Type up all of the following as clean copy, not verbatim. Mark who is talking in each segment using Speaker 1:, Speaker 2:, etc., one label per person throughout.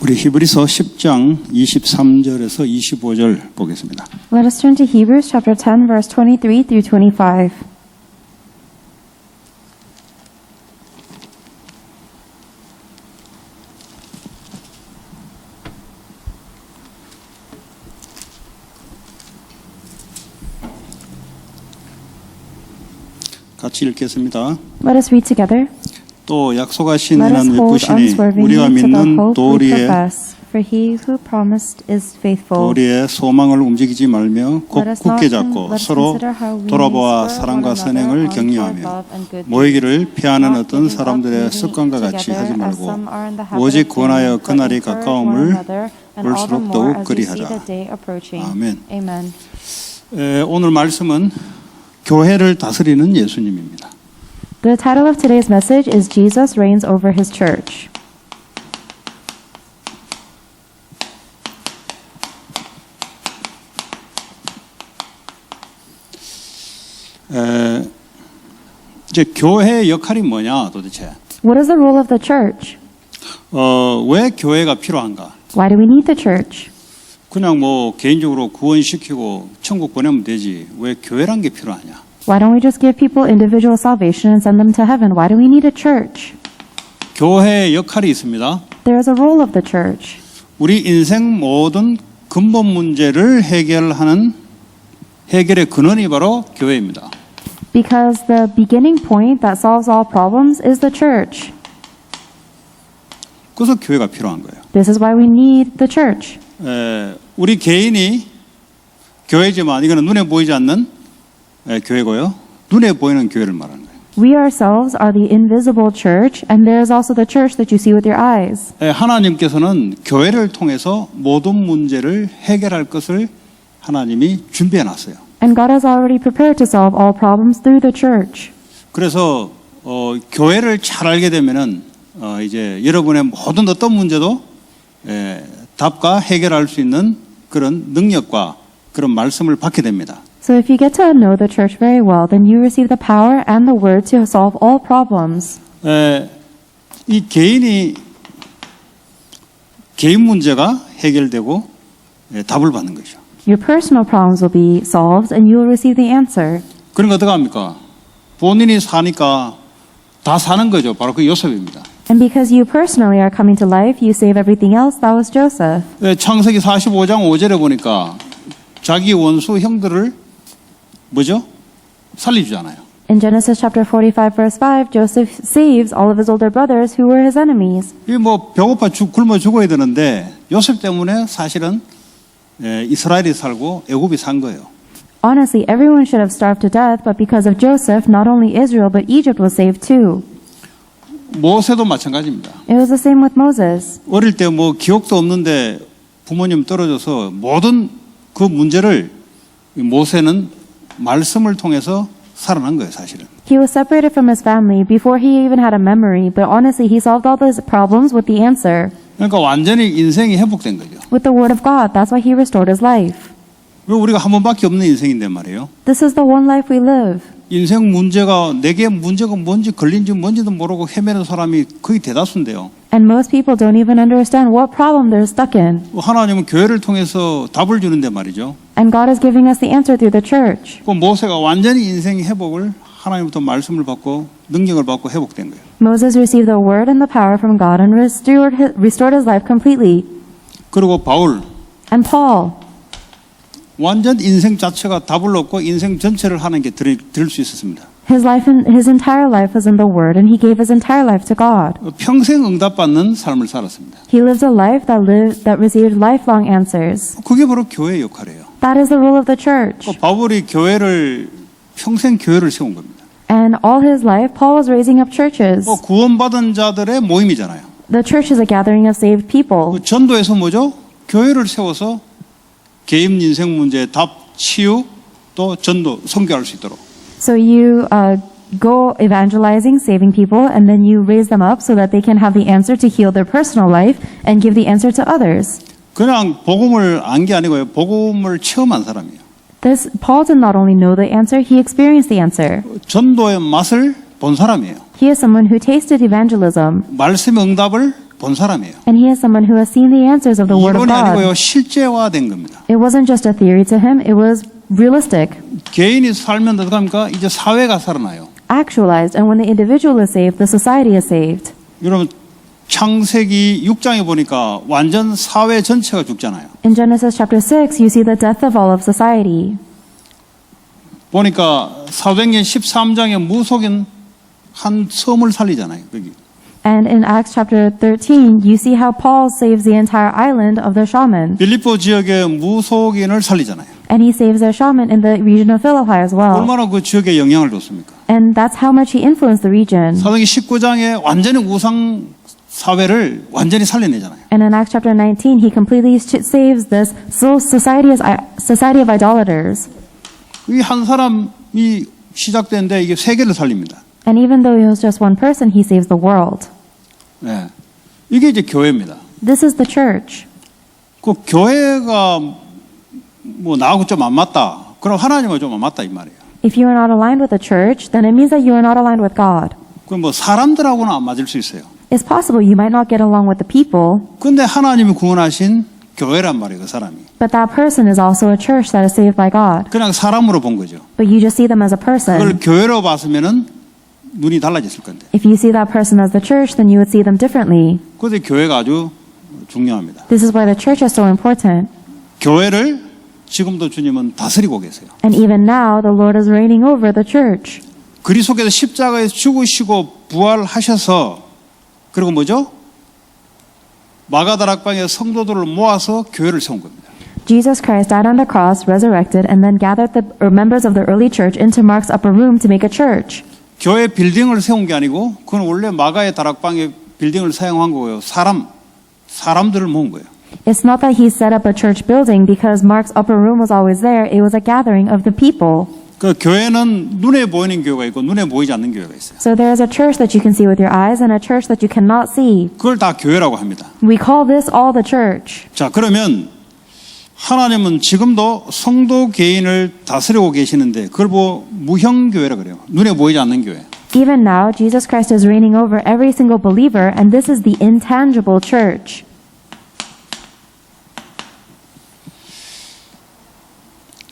Speaker 1: 우리 히브리서 10장 23절에서 25절 보겠습니다.
Speaker 2: Let us turn to Hebrews chapter 10, verse 23 through 25.
Speaker 1: 같이 읽겠습니다.
Speaker 2: Let us read together.
Speaker 1: 또 약속하신
Speaker 2: Let us
Speaker 1: 이는
Speaker 2: hold
Speaker 1: 예쁘시니
Speaker 2: unswervingly
Speaker 1: 우리가
Speaker 2: to the
Speaker 1: 믿는
Speaker 2: hope we
Speaker 1: 도리에
Speaker 2: profess. For he who promised is faithful.
Speaker 1: 소망을 움직이지 말며 곧
Speaker 2: Let us
Speaker 1: 굳게
Speaker 2: not
Speaker 1: 잡고
Speaker 2: let us
Speaker 1: 서로
Speaker 2: consider how we
Speaker 1: 돌아보아
Speaker 2: spur
Speaker 1: 사랑과
Speaker 2: one
Speaker 1: 선행을
Speaker 2: another on
Speaker 1: 격려하며
Speaker 2: toward love and good
Speaker 1: 모이기를
Speaker 2: deeds,
Speaker 1: 피하는
Speaker 2: not
Speaker 1: 어떤
Speaker 2: giving up
Speaker 1: 사람들의
Speaker 2: meeting
Speaker 1: 습관과 같이
Speaker 2: together
Speaker 1: 하지
Speaker 2: as
Speaker 1: 말고
Speaker 2: some are in the habit
Speaker 1: 오직
Speaker 2: of doing,
Speaker 1: 권하여
Speaker 2: but
Speaker 1: 그날이
Speaker 2: encourage one
Speaker 1: 가까움을
Speaker 2: another, and all
Speaker 1: 볼수록
Speaker 2: the more
Speaker 1: 더욱
Speaker 2: as you see
Speaker 1: 그리하자.
Speaker 2: the day approaching.
Speaker 1: 아멘.
Speaker 2: Amen.
Speaker 1: 오늘 말씀은 교회를 다스리는 예수님입니다.
Speaker 2: The title of today's message is Jesus Reigns Over His Church.
Speaker 1: 이제 교회의 역할이 뭐냐 도대체?
Speaker 2: What is the role of the church?
Speaker 1: 왜 교회가 필요한가?
Speaker 2: Why do we need the church?
Speaker 1: 그냥 뭐 개인적으로 구원시키고 천국 보내면 되지. 왜 교회란 게 필요하냐?
Speaker 2: Why don't we just give people individual salvation and send them to heaven? Why do we need a church?
Speaker 1: 교회의 역할이 있습니다.
Speaker 2: There is a role of the church.
Speaker 1: 우리 인생 모든 근본 문제를 해결의 근원이 바로 교회입니다.
Speaker 2: Because the beginning point that solves all problems is the church.
Speaker 1: 그래서 교회가 필요한 거예요.
Speaker 2: This is why we need the church.
Speaker 1: 우리 개인이 교회지만 이거는 눈에 보이지 않는 교회고요. 눈에 보이는 교회를 말하는 거예요.
Speaker 2: We ourselves are the invisible church, and there is also the church that you see with your eyes.
Speaker 1: 하나님께서는 교회를 통해서 모든 문제를 해결할 것을 하나님이 준비해 놨어요.
Speaker 2: And God has already prepared to solve all problems through the church.
Speaker 1: 그래서 교회를 잘 알게 되면은 이제 여러분의 모든 어떤 문제도 답과 해결할 수 있는 그런 능력과 그런 말씀을 받게 됩니다.
Speaker 2: So if you get to know the church very well, then you receive the power and the word to solve all problems.
Speaker 1: 이 개인 문제가 해결되고 답을 받는 거죠.
Speaker 2: Your personal problems will be solved, and you will receive the answer.
Speaker 1: 그러니까 어떻게 합니까? 본인이 사니까 다 사는 거죠. 바로 그 요셉입니다.
Speaker 2: And because you personally are coming to life, you save everything else. That was Joseph.
Speaker 1: 창세기 45장 5절에 보니까 자기 원수 형들을 뭐죠? 살려주잖아요.
Speaker 2: In Genesis chapter 45, verse 5, Joseph saves all of his older brothers who were his enemies.
Speaker 1: 이 뭐 배고파 굶어 죽어야 되는데 요셉 때문에 사실은 이스라엘이 살고 애굽이 산 거예요.
Speaker 2: Honestly, everyone should have starved to death, but because of Joseph, not only Israel, but Egypt was saved too.
Speaker 1: 모세도 마찬가지입니다.
Speaker 2: It was the same with Moses.
Speaker 1: 어릴 때 뭐 기억도 없는데 부모님 떨어져서 모든 그 문제를 모세는 말씀을 통해서 살아난 거예요, 사실은.
Speaker 2: He was separated from his family before he even had a memory, but honestly, he solved all those problems with the answer.
Speaker 1: 그러니까 완전히 인생이 회복된 거죠.
Speaker 2: With the word of God, that's why he restored his life.
Speaker 1: 왜 우리가 한 번밖에 없는 인생인데 말이에요.
Speaker 2: This is the one life we live.
Speaker 1: 인생 문제가 내게 문제가 뭔지 걸린지 뭔지도 모르고 헤매는 사람이 거의 대다수인데요.
Speaker 2: And most people don't even understand what problem they're stuck in.
Speaker 1: 하나님은 교회를 통해서 답을 주는데 말이죠.
Speaker 2: And God is giving us the answer through the church.
Speaker 1: 그 모세가 완전히 인생 회복을 하나님부터 말씀을 받고 능력을 받고 회복된 거예요.
Speaker 2: Moses received the word and the power from God and restored his life completely.
Speaker 1: 그리고 바울
Speaker 2: And Paul,
Speaker 1: 완전 인생 자체가 답을 얻고 인생 전체를 하나님께 드릴 수 있었습니다.
Speaker 2: his entire life was in the word, and he gave his entire life to God.
Speaker 1: 평생 응답받는 삶을 살았습니다.
Speaker 2: He lived a life that received lifelong answers.
Speaker 1: 그게 바로 교회의 역할이에요.
Speaker 2: That is the role of the church.
Speaker 1: 바울이 평생 교회를 세운 겁니다.
Speaker 2: And all his life, Paul was raising up churches.
Speaker 1: 구원받은 자들의 모임이잖아요.
Speaker 2: The church is a gathering of saved people.
Speaker 1: 전도에서 뭐죠? 교회를 세워서 개인 인생 문제의 답, 치유, 또 전도, 선교할 수 있도록.
Speaker 2: So you go evangelizing, saving people, and then you raise them up so that they can have the answer to heal their personal life and give the answer to others.
Speaker 1: 그냥 복음을 안 게 아니고요. 복음을 체험한 사람이에요.
Speaker 2: Paul did not only know the answer, he experienced the answer.
Speaker 1: 전도의 맛을 본 사람이에요.
Speaker 2: He is someone who tasted evangelism.
Speaker 1: 말씀의 응답을 본 사람이에요.
Speaker 2: And he is someone who has seen the answers of the Word of
Speaker 1: 이론이 아니고요,
Speaker 2: God.
Speaker 1: 실제화된 겁니다.
Speaker 2: It wasn't just a theory to him, it was realistic,
Speaker 1: 개인이 살면 어떡합니까? 이제 사회가 살아나요.
Speaker 2: actualized. And when the individual is saved, the society is saved.
Speaker 1: 여러분, 창세기 6장에 보니까 완전 사회 전체가 죽잖아요.
Speaker 2: In Genesis chapter 6, you see the death of all of society.
Speaker 1: 보니까 사도행전 13장에 무속인 한 섬을 살리잖아요. 거기.
Speaker 2: And in Acts chapter 13, you see how Paul saves the entire island of the shaman.
Speaker 1: 빌립보 지역의 무속인을 살리잖아요.
Speaker 2: And he saves a shaman in the region of Philippi as well.
Speaker 1: 얼마나 그 지역에 영향을 줬습니까?
Speaker 2: And that's how much he influenced the region.
Speaker 1: 사도행전 19장에 완전히 우상 사회를 완전히 살려내잖아요.
Speaker 2: And in Acts chapter 19, he completely saves this society of idolaters.
Speaker 1: 이 한 사람이 시작되는데 이게 세계를 살립니다.
Speaker 2: And even though he was just one person, he saves the world.
Speaker 1: 네. 이게 이제 교회입니다.
Speaker 2: This is the church.
Speaker 1: 그 교회가 뭐 나하고 좀 안 맞다. 그럼 하나님과 좀 안 맞다 이 말이에요.
Speaker 2: If you are not aligned with the church, then it means that you are not aligned with God.
Speaker 1: 그럼 뭐 사람들하고는 안 맞을 수 있어요.
Speaker 2: It's possible you might not get along with the people,
Speaker 1: 근데 하나님이 구원하신 교회란 말이에요, 그 사람이.
Speaker 2: but that person is also a church that is saved by God.
Speaker 1: 그냥 사람으로 본 거죠.
Speaker 2: But you just see them as a
Speaker 1: 그걸
Speaker 2: person.
Speaker 1: 교회로 봤으면은 눈이 달라졌을 건데.
Speaker 2: If you see that person as the church, then you would see them differently.
Speaker 1: 그런데 교회가 아주 중요합니다.
Speaker 2: This is why the church is so important.
Speaker 1: 교회를 지금도 주님은 다스리고 계세요.
Speaker 2: And even now, the Lord is reigning over the church.
Speaker 1: 그리스도께서 십자가에서 죽으시고 부활하셔서 그리고 뭐죠? 마가다락방에 성도들을 모아서 교회를 세운 겁니다.
Speaker 2: Jesus Christ died on the cross, resurrected, and then gathered the members of the early church into Mark's upper room to make a church.
Speaker 1: 교회 빌딩을 세운 게 아니고 그건 원래 마가의 다락방에 빌딩을 사용한 거고요. 사람들을 모은 거예요.
Speaker 2: It's not that he set up a church building because Mark's upper room was always there. It was a gathering of the people.
Speaker 1: 그 교회는 눈에 보이는 교회가 있고 눈에 보이지 않는 교회가 있어요.
Speaker 2: So there is a church that you can see with your eyes and a church that you cannot see.
Speaker 1: 그걸 다 교회라고 합니다.
Speaker 2: We call this all the church.
Speaker 1: 자, 그러면 하나님은 지금도 성도 개인을 다스리고 계시는데 그걸 보고 무형교회라 그래요. 눈에 보이지 않는 교회.
Speaker 2: Even now, Jesus Christ is reigning over every single believer, and this is the intangible church.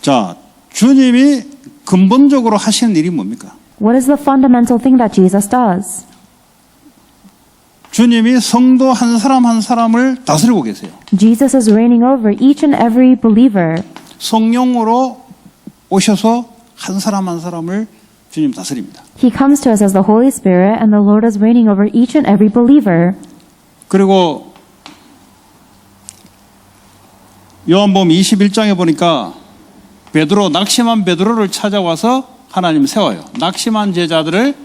Speaker 1: 자, 주님이 근본적으로 하시는 일이 뭡니까?
Speaker 2: What is the fundamental thing that Jesus does?
Speaker 1: 주님이 성도 한 사람 한 사람을 다스리고 계세요.
Speaker 2: Jesus is reigning over each and every believer.
Speaker 1: 성령으로 오셔서 한 사람 한 사람을 주님 다스립니다.
Speaker 2: He comes to us as the Holy Spirit, and the Lord is reigning over each and every believer.
Speaker 1: 그리고 요한복음 21장에 보니까 낙심한 베드로를 찾아와서 하나님 세워요. 낙심한 제자들을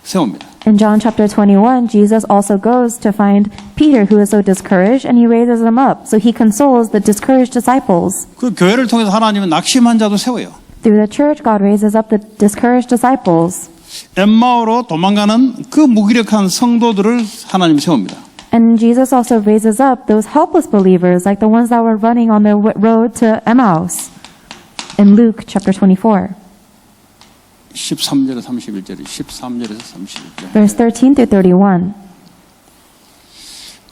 Speaker 1: 세웁니다.
Speaker 2: In John chapter 21, Jesus also goes to find Peter, who is so discouraged, and he raises him up. So he consoles the discouraged disciples.
Speaker 1: 그 교회를 통해서 하나님은 낙심한 자도 세워요.
Speaker 2: Through the church, God raises up the discouraged disciples.
Speaker 1: 엠마오로 도망가는 그 무기력한 성도들을 하나님 세웁니다.
Speaker 2: And Jesus also raises up those helpless believers, like the ones that were running on their road to Emmaus. In Luke chapter 24,
Speaker 1: 13절에서 31절이 13절에서 31절.
Speaker 2: verse 13 through 31.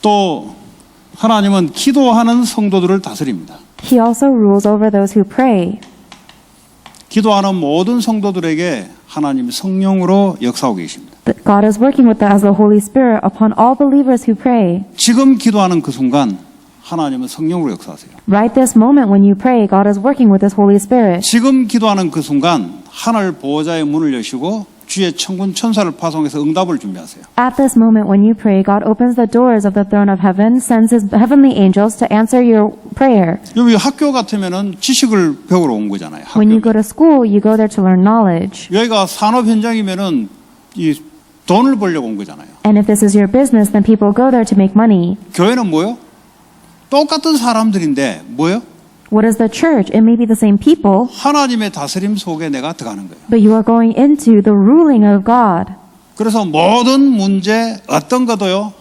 Speaker 1: 또 하나님은 기도하는 성도들을 다스립니다.
Speaker 2: He also rules over those who pray.
Speaker 1: 기도하는 모든 성도들에게 하나님 성령으로 역사하고 계십니다.
Speaker 2: That God is working with us as the Holy Spirit upon all believers who pray.
Speaker 1: 지금 기도하는 그 순간 하나님은 성령으로 역사하세요.
Speaker 2: Right this moment when you pray, God is working with His Holy Spirit.
Speaker 1: 지금 기도하는 그 순간 하늘 보호자의 문을 여시고 주의 천군 천사를 파송해서 응답을 준비하세요.
Speaker 2: At this moment when you pray, God opens the doors of the throne of heaven, sends His heavenly angels to answer your prayer.
Speaker 1: 여기 학교 같으면은 지식을 배우러 온 거잖아요.
Speaker 2: When you
Speaker 1: 학교.
Speaker 2: go to school, you go there to learn knowledge.
Speaker 1: 여기가 산업 현장이면은 이 돈을 벌려고 온 거잖아요.
Speaker 2: And if this is your business, then people go there to make money.
Speaker 1: 교회는 뭐요? 똑같은 사람들인데 뭐요?
Speaker 2: What is the church? It may be the same people,
Speaker 1: 하나님의 다스림 속에 내가 들어가는 거예요.
Speaker 2: but you are going into the ruling of God.
Speaker 1: 그래서 모든 문제 어떤 것도요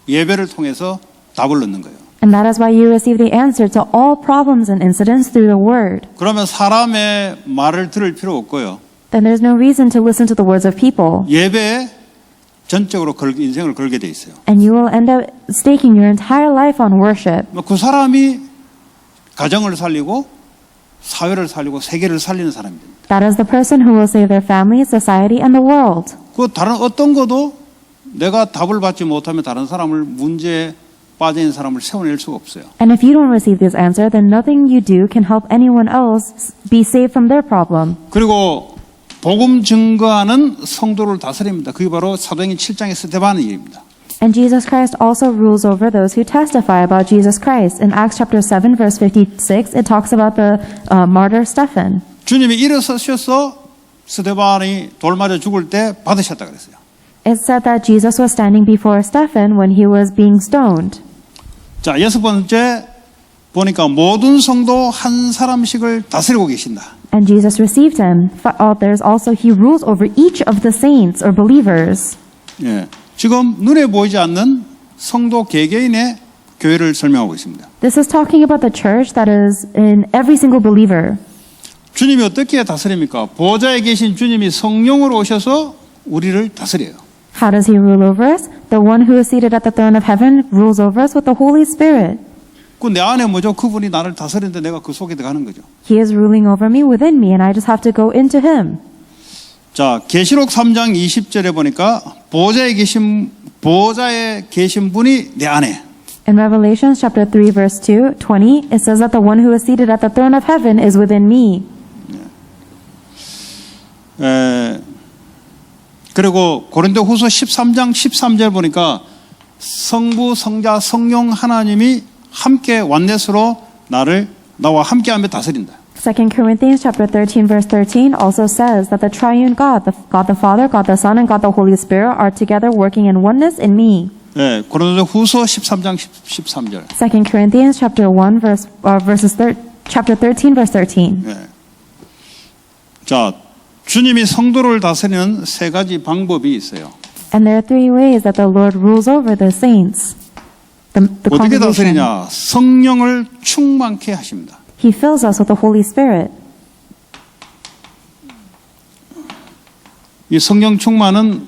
Speaker 1: 예배를 통해서 답을 넣는 거예요.
Speaker 2: And that is why you receive the answer to all problems and incidents through the Word.
Speaker 1: 그러면 사람의 말을 들을 필요 없고요.
Speaker 2: Then there's no reason to listen to the words of people.
Speaker 1: 예배에 전적으로 인생을 걸게 돼 있어요.
Speaker 2: And you will end up staking your entire life on worship.
Speaker 1: 그 사람이 가정을 살리고 사회를 살리고 세계를 살리는 사람이 됩니다.
Speaker 2: That is the person who will save their family, society, and the world.
Speaker 1: 그 다른 어떤 것도 내가 답을 받지 못하면 다른 사람을 문제에 빠져 있는 사람을 세워낼 수가 없어요.
Speaker 2: And if you don't receive this answer, then nothing you do can help anyone else be saved from their problem.
Speaker 1: 그리고 복음 증거하는 성도를 다스립니다. 그게 바로 사도행전 7장의 스데반의 일입니다.
Speaker 2: And Jesus Christ also rules over those who testify about Jesus Christ. In Acts chapter 7, verse 56, it talks about the martyr Stephen.
Speaker 1: 주님이 일어서셔서 스데반이 돌 맞아 죽을 때 받으셨다 그랬어요.
Speaker 2: It said that Jesus was standing before Stephen when he was being stoned.
Speaker 1: 자, 여섯 번째 보니까 모든 성도 한 사람씩을 다스리고 계신다.
Speaker 2: And Jesus received him. There's also, he rules over each of the saints or believers.
Speaker 1: 예, 지금 눈에 보이지 않는 성도 개개인의 교회를 설명하고 있습니다.
Speaker 2: This is talking about the church that is in every single believer.
Speaker 1: 주님이 어떻게 다스립니까? 보좌에 계신 주님이 성령으로 오셔서 우리를 다스려요.
Speaker 2: How does he rule over us? The one who is seated at the throne of heaven rules over us with the Holy Spirit.
Speaker 1: 그 내 안에 뭐죠? 그분이 나를 다스리는데 내가 그 속에 들어가는 거죠.
Speaker 2: He is ruling over me, within me, and I just have to go into him.
Speaker 1: 자, 계시록 3장 20절에 보니까 보좌에 계신 분이 내 안에.
Speaker 2: In Revelation chapter 3 verse 20, it says that the one who is seated at the throne of heaven is within me.
Speaker 1: 그리고 고린도후서 13장 13절 보니까 성부, 성자, 성령 하나님이 함께 완넷으로 나와 함께하며 다스린다.
Speaker 2: 2 Corinthians chapter 13 verse 13 also says that the triune God the Father, God the Son, and God the Holy Spirit are together working in oneness in me.
Speaker 1: 네, 고린도후서 13장 13절.
Speaker 2: 2 Corinthians chapter 1 chapter 13 verse 13.
Speaker 1: 네. 자, 주님이 성도를 다스리는 세 가지 방법이 있어요.
Speaker 2: And there are three ways that the Lord rules over the saints. The
Speaker 1: 어떻게
Speaker 2: congregation.
Speaker 1: 다스리냐? 성령을 충만케 하십니다.
Speaker 2: He fills us with the Holy Spirit.
Speaker 1: 이 성령 충만은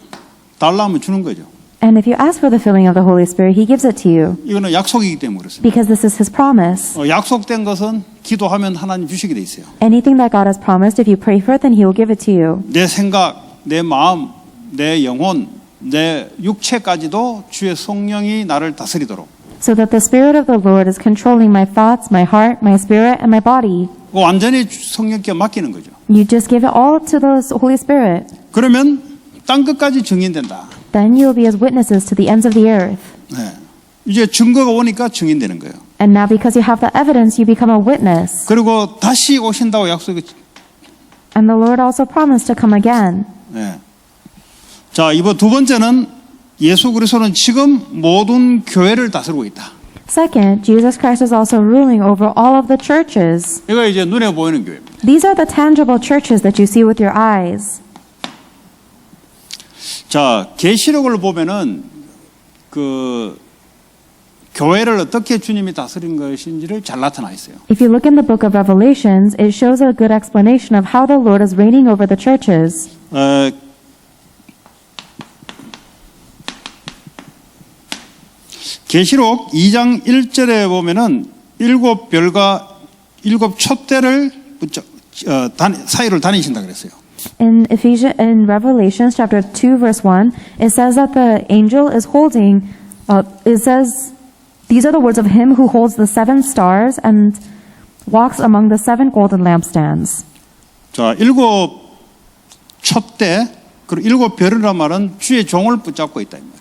Speaker 1: 달라면 주는 거죠.
Speaker 2: And if you ask for the filling of the Holy Spirit, He gives it to you.
Speaker 1: 이거는 약속이기 때문에 그렇습니다.
Speaker 2: Because this is His promise.
Speaker 1: 약속된 것은 기도하면 하나님 주시게 돼 있어요.
Speaker 2: Anything that God has promised, if you pray for it, then He will give it to you.
Speaker 1: 내 생각, 내 마음, 내 영혼, 내 육체까지도 주의 성령이 나를 다스리도록.
Speaker 2: So that the Spirit of the Lord is controlling my thoughts, my heart, my spirit, and my body.
Speaker 1: 완전히 성령께 맡기는 거죠.
Speaker 2: You just give it all to the Holy Spirit.
Speaker 1: 그러면 땅 끝까지 증인된다.
Speaker 2: Then you will be as witnesses to the ends of the earth.
Speaker 1: 네. 이제 증거가 오니까 증인되는 거예요.
Speaker 2: And now because you have the evidence, you become a witness.
Speaker 1: 그리고 다시 오신다고 약속이.
Speaker 2: And the Lord also promised to come again.
Speaker 1: 네. 자, 이번 두 번째는 예수 그리스도는 지금 모든 교회를 다스리고 있다.
Speaker 2: Second, Jesus Christ is also ruling over all of the churches.
Speaker 1: 이거 이제 눈에 보이는 교회입니다.
Speaker 2: These are the tangible churches that you see with your eyes.
Speaker 1: 자, 계시록을 보면은 그 교회를 어떻게 주님이 다스린 것인지를 잘 나타나 있어요.
Speaker 2: If you look in the book of Revelations, it shows a good explanation of how the Lord is reigning over the churches.
Speaker 1: 계시록 2장 1절에 보면은 일곱 별과 일곱 촛대를 사이를 다니신다 그랬어요.
Speaker 2: In Revelations chapter 2 verse 1, it says that the angel is holding, it says, these are the words of him who holds the seven stars and walks among the seven golden lampstands.
Speaker 1: 자, 일곱 촛대 그리고 일곱 별이란 말은 주의 종을 붙잡고 있다 이 말이에요.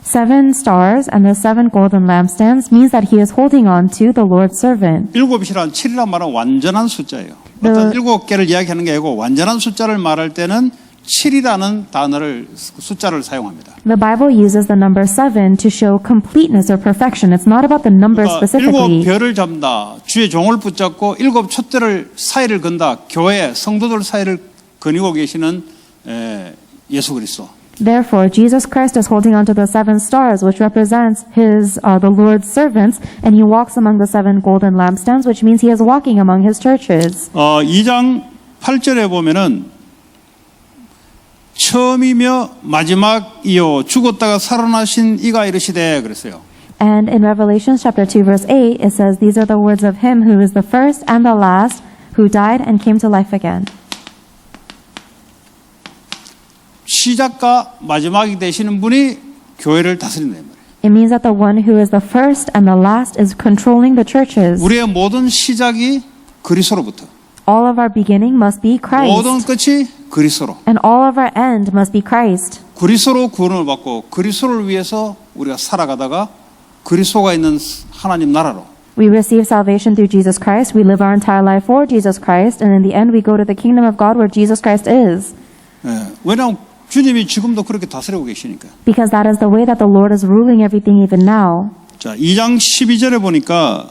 Speaker 2: Seven stars and the seven golden lampstands means that he is holding on to the Lord's servant.
Speaker 1: 일곱이란 7이란 말은 완전한 숫자예요. 어떤 일곱 개를 이야기하는 게 아니고 완전한 숫자를 말할 때는 7이라는 단어를 숫자를 사용합니다.
Speaker 2: The Bible uses the number 7 to show completeness or perfection. It's not about the number
Speaker 1: 그러니까
Speaker 2: specifically.
Speaker 1: 일곱 별을 잡는다. 주의 종을 붙잡고 일곱 촛대를 사이를 건다. 교회 성도들 사이를 거니고 계시는 예수 그리스도.
Speaker 2: Therefore, Jesus Christ is holding on to the seven stars, which represents the Lord's servants, and he walks among the seven golden lampstands, which means he is walking among his churches.
Speaker 1: 2장 8절에 보면은 처음이며 마지막이요 죽었다가 살아나신 이가 이르시되 그랬어요.
Speaker 2: And in Revelation chapter 2 verse 8, it says, these are the words of him who is the first and the last, who died and came to life again.
Speaker 1: 시작과 마지막이 되시는 분이 교회를 다스린다 이 말이에요.
Speaker 2: It means that the one who is the first and the last is controlling the churches.
Speaker 1: 우리의 모든 시작이 그리스도로부터,
Speaker 2: All of our beginning must be
Speaker 1: 모든
Speaker 2: Christ.
Speaker 1: 끝이 그리스도로.
Speaker 2: And all of our end must be Christ.
Speaker 1: 그리스도로 구원을 받고 그리스도를 위해서 우리가 살아가다가 그리스도가 있는 하나님 나라로,
Speaker 2: We receive salvation through Jesus Christ. We live our entire life for Jesus Christ. And in the end, we go to the kingdom of God where Jesus Christ is.
Speaker 1: 왜냐하면 주님이 지금도 그렇게 다스리고 계시니까.
Speaker 2: Because that is the way that the Lord is ruling everything even now.
Speaker 1: 자, 2장 12절에 보니까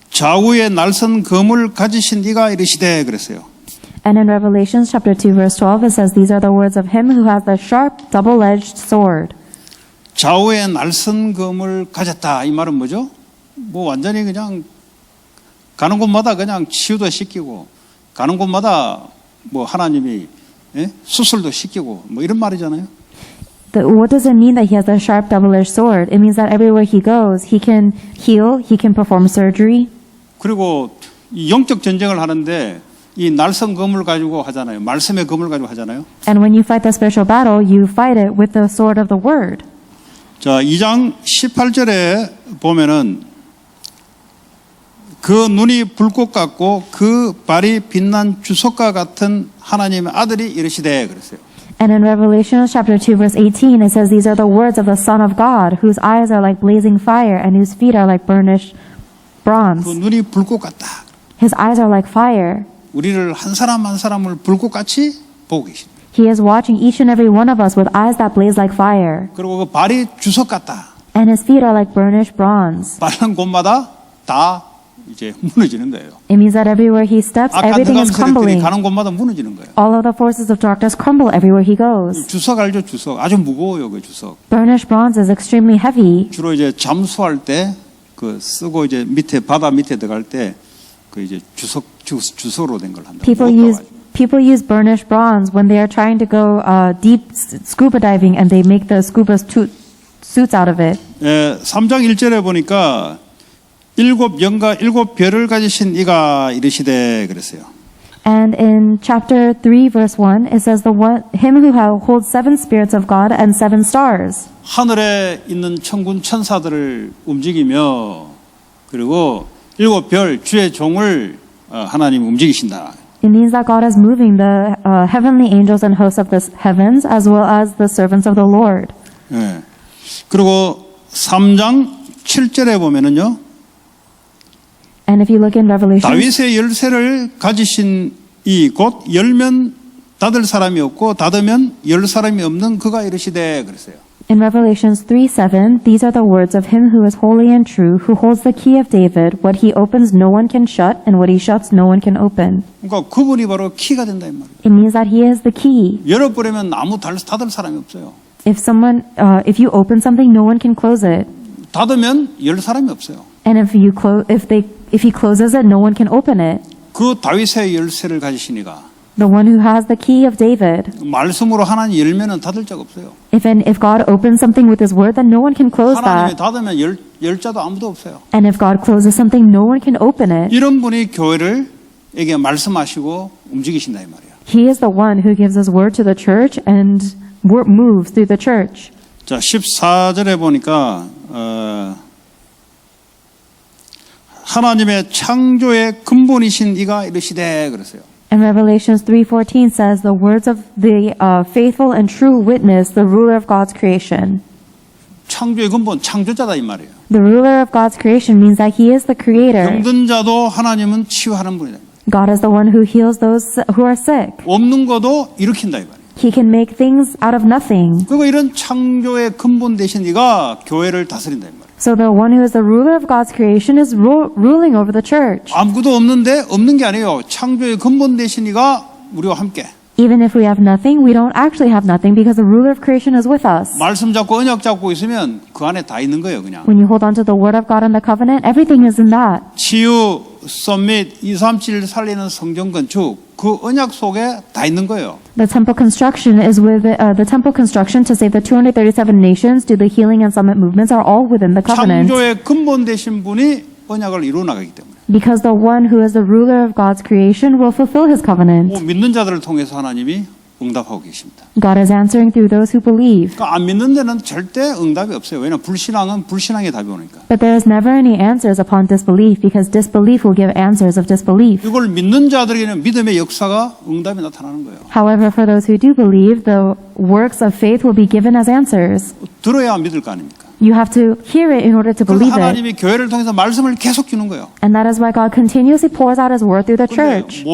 Speaker 1: 좌우에 날선 검을 가지신 이가 이르시되 그랬어요.
Speaker 2: And in Revelation chapter 2 verse 12, it says, these are the words of him who has the sharp, double-edged sword.
Speaker 1: 좌우에 날선 검을 가졌다. 이 말은 뭐죠? 뭐 완전히 그냥 가는 곳마다 그냥 치유도 시키고 가는 곳마다 뭐 하나님이 수술도 시키고 뭐 이런 말이잖아요.
Speaker 2: What does it mean that he has the sharp, double-edged sword? It means that everywhere he goes, he can heal, he can perform surgery.
Speaker 1: 그리고 이 영적 전쟁을 하는데 이 날선 검을 가지고 하잖아요. 말씀의 검을 가지고 하잖아요.
Speaker 2: And when you fight the spiritual battle, you fight it with the sword of the word.
Speaker 1: 자, 2장 18절에 보면은 그 눈이 불꽃 같고 그 발이 빛난 주석과 같은 하나님의 아들이 이르시되 그랬어요.
Speaker 2: And in Revelation chapter 2 verse 18, it says, these are the words of the Son of God, whose eyes are like blazing fire and whose feet are like burnished bronze.
Speaker 1: 그 눈이 불꽃 같다.
Speaker 2: His eyes are like fire.
Speaker 1: 우리를 한 사람 한 사람을 불꽃같이 보고 계십니다.
Speaker 2: He is watching each and every one of us with eyes that blaze like fire.
Speaker 1: 그리고 그 발이 주석 같다.
Speaker 2: And his feet are like burnished bronze.
Speaker 1: 밟는 곳마다 다 이제 무너지는 거예요.
Speaker 2: It means that everywhere he steps,
Speaker 1: 악한
Speaker 2: everything is
Speaker 1: 흑암 세력들이
Speaker 2: crumbling.
Speaker 1: 가는 곳마다 무너지는 거예요.
Speaker 2: All of the forces of darkness crumble everywhere he goes.
Speaker 1: 주석 알죠? 주석. 아주 무거워요, 그 주석.
Speaker 2: Burnished bronze is extremely heavy.
Speaker 1: 주로 이제 잠수할 때 그 쓰고 이제 밑에 바다 밑에 들어갈 때 그 이제 주석으로 된 걸 한다.
Speaker 2: People use burnished bronze when they are trying to go deep scuba diving and they make the scuba suits out of it.
Speaker 1: 3장 1절에 보니까 일곱 영과 일곱 별을 가지신 이가 이르시되 그랬어요.
Speaker 2: And in chapter 3 verse 1, it says him who holds 7 spirits of God and 7 stars.
Speaker 1: 하늘에 있는 천군 천사들을 움직이며 그리고 일곱 별 주의 종을 하나님 움직이신다.
Speaker 2: It means that God is moving the heavenly angels and hosts of the heavens as well as the servants of the Lord.
Speaker 1: 예. 그리고 3장 7절에 보면은요.
Speaker 2: And if you look in Revelation,
Speaker 1: 다윗의 열쇠를 가지신 이 곧 열면 닫을 사람이 없고 닫으면 열 사람이 없는 그가 이르시되 그랬어요.
Speaker 2: in Revelations 3:7, these are the words of him who is holy and true, who holds the key of David. What he opens, no one can shut, and what he shuts, no one can open.
Speaker 1: 그러니까 그분이 바로 키가 된다 이 말이에요.
Speaker 2: It means that he is the key.
Speaker 1: 열어버리면 아무 닫을 사람이 없어요.
Speaker 2: If you open something, no one can close it.
Speaker 1: 닫으면 열 사람이 없어요.
Speaker 2: And if he closes it, no one can open it.
Speaker 1: 그 다윗의 열쇠를 가지시니가
Speaker 2: The one who has the key of David.
Speaker 1: 말씀으로 하나님 열면은 닫을 자가 없어요.
Speaker 2: If God opens something with his word, then no one can close
Speaker 1: 하나님이
Speaker 2: that.
Speaker 1: 닫으면 열 자도 아무도 없어요.
Speaker 2: And if God closes something, no one can open it.
Speaker 1: 이런 분이 교회를에게 말씀하시고 움직이신다 이 말이에요.
Speaker 2: He is the one who gives his word to the church and moves through the church.
Speaker 1: 자, 14절에 보니까 하나님의 창조의 근본이신 이가 이르시되 그랬어요.
Speaker 2: And Revelations 3:14 says the words of the faithful and true witness, the ruler of God's creation.
Speaker 1: 창조의 근본, 창조자다 이 말이에요.
Speaker 2: The ruler of God's creation means that he is the creator.
Speaker 1: 병든 자도 하나님은 치유하는 분이다.
Speaker 2: God is the one who heals those who are sick.
Speaker 1: 없는 것도 일으킨다 이 말이에요.
Speaker 2: He can make things out of nothing.
Speaker 1: 그리고 이런 창조의 근본 되신 이가 교회를 다스린다 이 말이에요.
Speaker 2: So the one who is the ruler of God's creation is ruling over the church.
Speaker 1: 아무것도 없는데 없는 게 아니에요. 창조의 근본 되신 이가 우리와 함께.
Speaker 2: Even if we have nothing, we don't actually have nothing because the ruler of creation is with us.
Speaker 1: 말씀 잡고 언약 잡고 있으면 그 안에 다 있는 거예요, 그냥.
Speaker 2: When you hold on to the word of God and the covenant, everything is in that.
Speaker 1: 치유, 썸밋, 237 살리는 성전 건축, 그 언약 속에 다 있는 거예요.
Speaker 2: The temple construction is the temple construction to save the 237 nations, do the healing and summit movements are all within the covenant.
Speaker 1: 창조의 근본 되신 분이 언약을 이루어 나가기 때문에.
Speaker 2: Because the one who is the ruler of God's creation will fulfill his covenant.
Speaker 1: 믿는 자들을 통해서 하나님이 응답하고 계십니다.
Speaker 2: God is answering through those who believe.
Speaker 1: 그러니까 안 믿는 데는 절대 응답이 없어요. 왜냐하면 불신앙은 불신앙의 답이 오니까.
Speaker 2: But there is never any answers upon disbelief, because disbelief will give answers of disbelief.
Speaker 1: 이걸 믿는 자들에게는 믿음의 역사가 응답이 나타나는 거예요.
Speaker 2: However, for those who do believe, the works of faith will be given as answers.
Speaker 1: 들어야 믿을 거 아닙니까?
Speaker 2: You have to hear it in order to
Speaker 1: 그래서
Speaker 2: believe it.
Speaker 1: 하나님이 교회를 통해서 말씀을 계속 주는 거예요.
Speaker 2: And that is why God continuously pours out His word through the
Speaker 1: 근데
Speaker 2: church.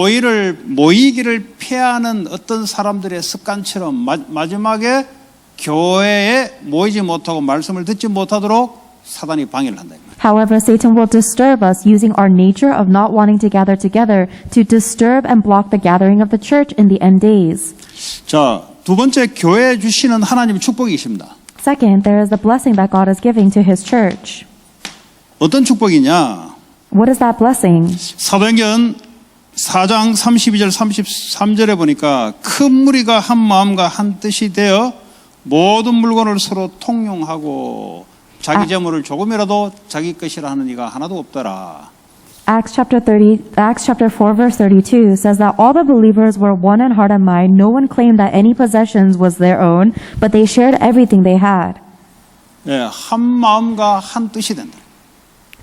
Speaker 1: 모이기를 피하는 어떤 사람들의 습관처럼 마지막에 교회에 모이지 못하고 말씀을 듣지 못하도록 사단이 방해를 한다.
Speaker 2: However, Satan will disturb us using our nature of not wanting to gather together to disturb and block the gathering of the church in the end days.
Speaker 1: 자, 두 번째 교회에 주시는 하나님의 축복이 있습니다.
Speaker 2: Second, there is the blessing that God is giving to His church.
Speaker 1: 어떤 축복이냐?
Speaker 2: What is that blessing?
Speaker 1: 사도행전 4장 32절 33절에 보니까 큰 무리가 한 마음과 한 뜻이 되어 모든 물건을 서로 통용하고 자기 재물을 조금이라도 자기 것이라 하는 이가 하나도 없더라.
Speaker 2: Acts chapter 4 verse 32 says that all the believers were one in heart and mind. No one claimed that any possessions was their own, but they shared everything they had.
Speaker 1: 예, 한 마음과 한 뜻이 된다.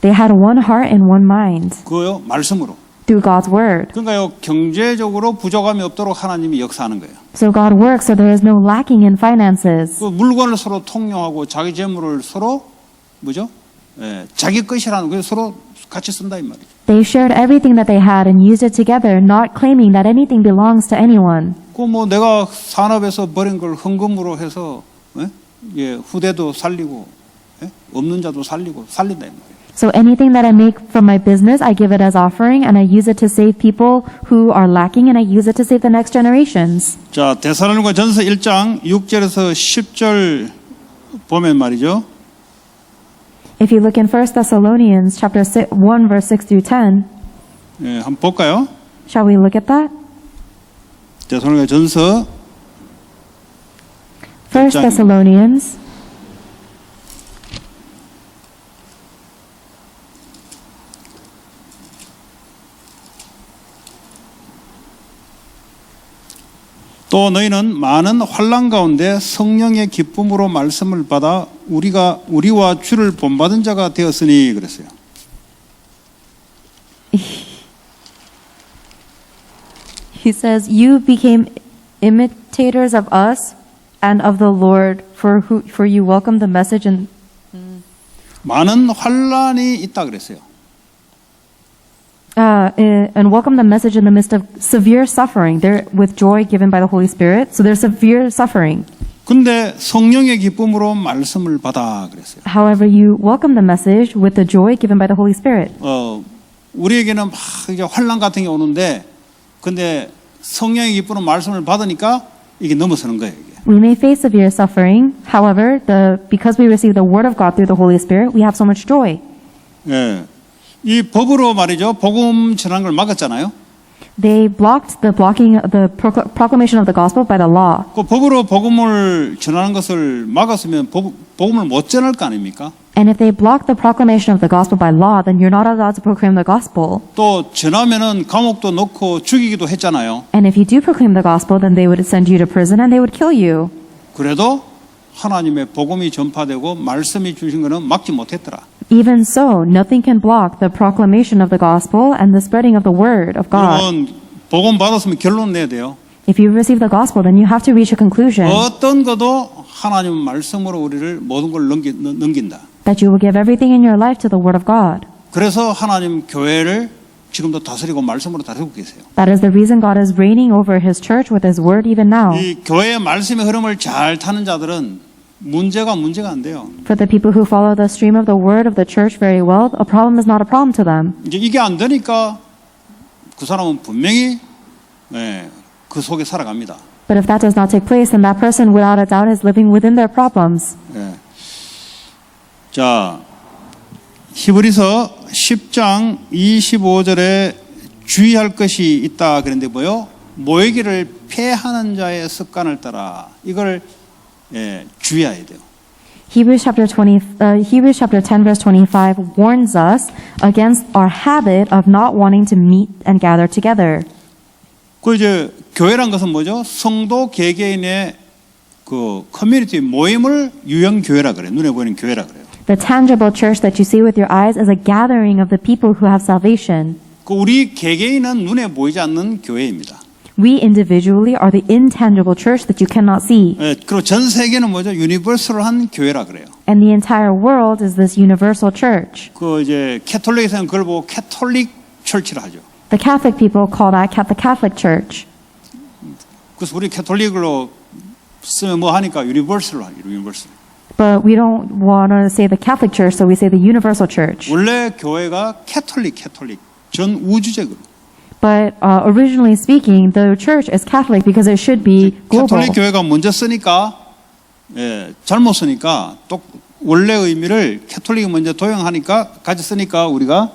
Speaker 2: They had one heart and one mind
Speaker 1: 그요 말씀으로.
Speaker 2: through God's word.
Speaker 1: 그러니까요 경제적으로 부족함이 없도록 하나님이 역사하는 거예요.
Speaker 2: So God works so there is no lacking in finances.
Speaker 1: 그 물건을 서로 통용하고 자기 재물을 서로 뭐죠? 예, 자기 것이라는 거 서로 같이 쓴다 이 말이죠.
Speaker 2: They shared everything that they had and used it together, not claiming that anything belongs to anyone.
Speaker 1: 그 뭐 내가 산업에서 버린 걸 헌금으로 해서 예, 후대도 살리고 예? 없는 자도 살린다 이 말이에요.
Speaker 2: So anything that I make from my business, I give it as offering and I use it to save people who are lacking and I use it to save the next generations.
Speaker 1: 자, 데살로니가 전서 1장 6절에서 10절 보면 말이죠.
Speaker 2: If you look in 1 Thessalonians chapter 1 verse 6 through 10,
Speaker 1: 예, 한번 볼까요?
Speaker 2: shall we look at that?
Speaker 1: 데살로니가 전서
Speaker 2: 1 Thessalonians
Speaker 1: 또 너희는 많은 환난 가운데 성령의 기쁨으로 말씀을 받아 우리와 주를 본받은 자가 되었으니 그랬어요.
Speaker 2: he says, you became imitators of us and of the Lord, for you welcomed the message and
Speaker 1: 많은 환난이 있다 그랬어요.
Speaker 2: and welcome the message in the midst of severe suffering. They're with joy given by the Holy Spirit. So there's severe suffering.
Speaker 1: 근데 성령의 기쁨으로 말씀을 받아 그랬어요.
Speaker 2: However, you welcome the message with the joy given by the Holy Spirit.
Speaker 1: 우리에게는 막 이제 환난 같은 게 오는데, 근데 성령의 기쁨으로 말씀을 받으니까 이게 넘어서는 거예요. 이게.
Speaker 2: We may face severe suffering. However, because we receive the Word of God through the Holy Spirit, we have so much joy.
Speaker 1: 예, 이 법으로 말이죠. 복음 전하는 걸 막았잖아요.
Speaker 2: They blocked the proclamation of the gospel by the law.
Speaker 1: 그 법으로 복음을 전하는 것을 막았으면 복음을 못 전할 거 아닙니까?
Speaker 2: And if they block the proclamation of the gospel by law, then you're not allowed to proclaim the gospel.
Speaker 1: 또 전하면은 감옥도 넣고 죽이기도 했잖아요.
Speaker 2: And if you do proclaim the gospel, then they would send you to prison and they would kill you.
Speaker 1: 그래도 하나님의 복음이 전파되고 말씀이 주신 것은 막지 못했더라.
Speaker 2: Even so, nothing can block the proclamation of the gospel and the spreading of the word of God.
Speaker 1: 여러분 복음 받았으면 결론 내야 돼요.
Speaker 2: If you receive the gospel, then you have to reach a conclusion
Speaker 1: 어떤 것도 하나님 말씀으로 우리를 모든 걸 넘긴다.
Speaker 2: that you will give everything in your life to the word of God.
Speaker 1: 그래서 하나님 교회를 지금도 다스리고 말씀으로 다스리고 계세요.
Speaker 2: That is the reason God is reigning over His church with His word even now.
Speaker 1: 이 교회의 말씀의 흐름을 잘 타는 자들은 문제가 안 돼요.
Speaker 2: For the people who follow the stream of the word of the church very well, a problem is not a problem to them.
Speaker 1: 이제 이게 안 되니까 그 사람은 분명히 그 속에 살아갑니다.
Speaker 2: But if that does not take place, then that person without a doubt is living within their problems.
Speaker 1: 자, 히브리서 10장 25절에 주의할 것이 있다 그랬는데 뭐요? 모이기를 패하는 자의 습관을 따라 이걸 주의해야 돼요.
Speaker 2: Hebrews chapter 10 verse 25 warns us against our habit of not wanting to meet and gather together.
Speaker 1: 그 이제 교회란 것은 뭐죠? 성도 개개인의 그 커뮤니티 모임을 유형 교회라 그래요. 눈에 보이는 교회라 그래요.
Speaker 2: The tangible church that you see with your eyes is a gathering of the people who have salvation.
Speaker 1: 그 우리 개개인은 눈에 보이지 않는 교회입니다.
Speaker 2: We individually are the intangible church that you cannot see.
Speaker 1: 그리고 전 세계는 뭐죠? 유니버설한 교회라 그래요.
Speaker 2: And the entire world is this universal church.
Speaker 1: 그 이제 캐톨릭에서는 그걸 보고 캐톨릭 철치라 하죠.
Speaker 2: The Catholic people call that the Catholic Church.
Speaker 1: 그래서 우리 캐톨릭으로 쓰면 뭐 하니까 유니버설로 하죠. 유니버설.
Speaker 2: But we don't want to say the Catholic Church, so we say the Universal Church.
Speaker 1: 원래 교회가 캐톨릭 전 우주적으로.
Speaker 2: But originally speaking, the church is Catholic because it should be global.
Speaker 1: 캐톨릭 교회가 먼저 쓰니까 잘못 쓰니까 또 원래 의미를 캐톨릭이 먼저 도용하니까 같이 쓰니까 우리가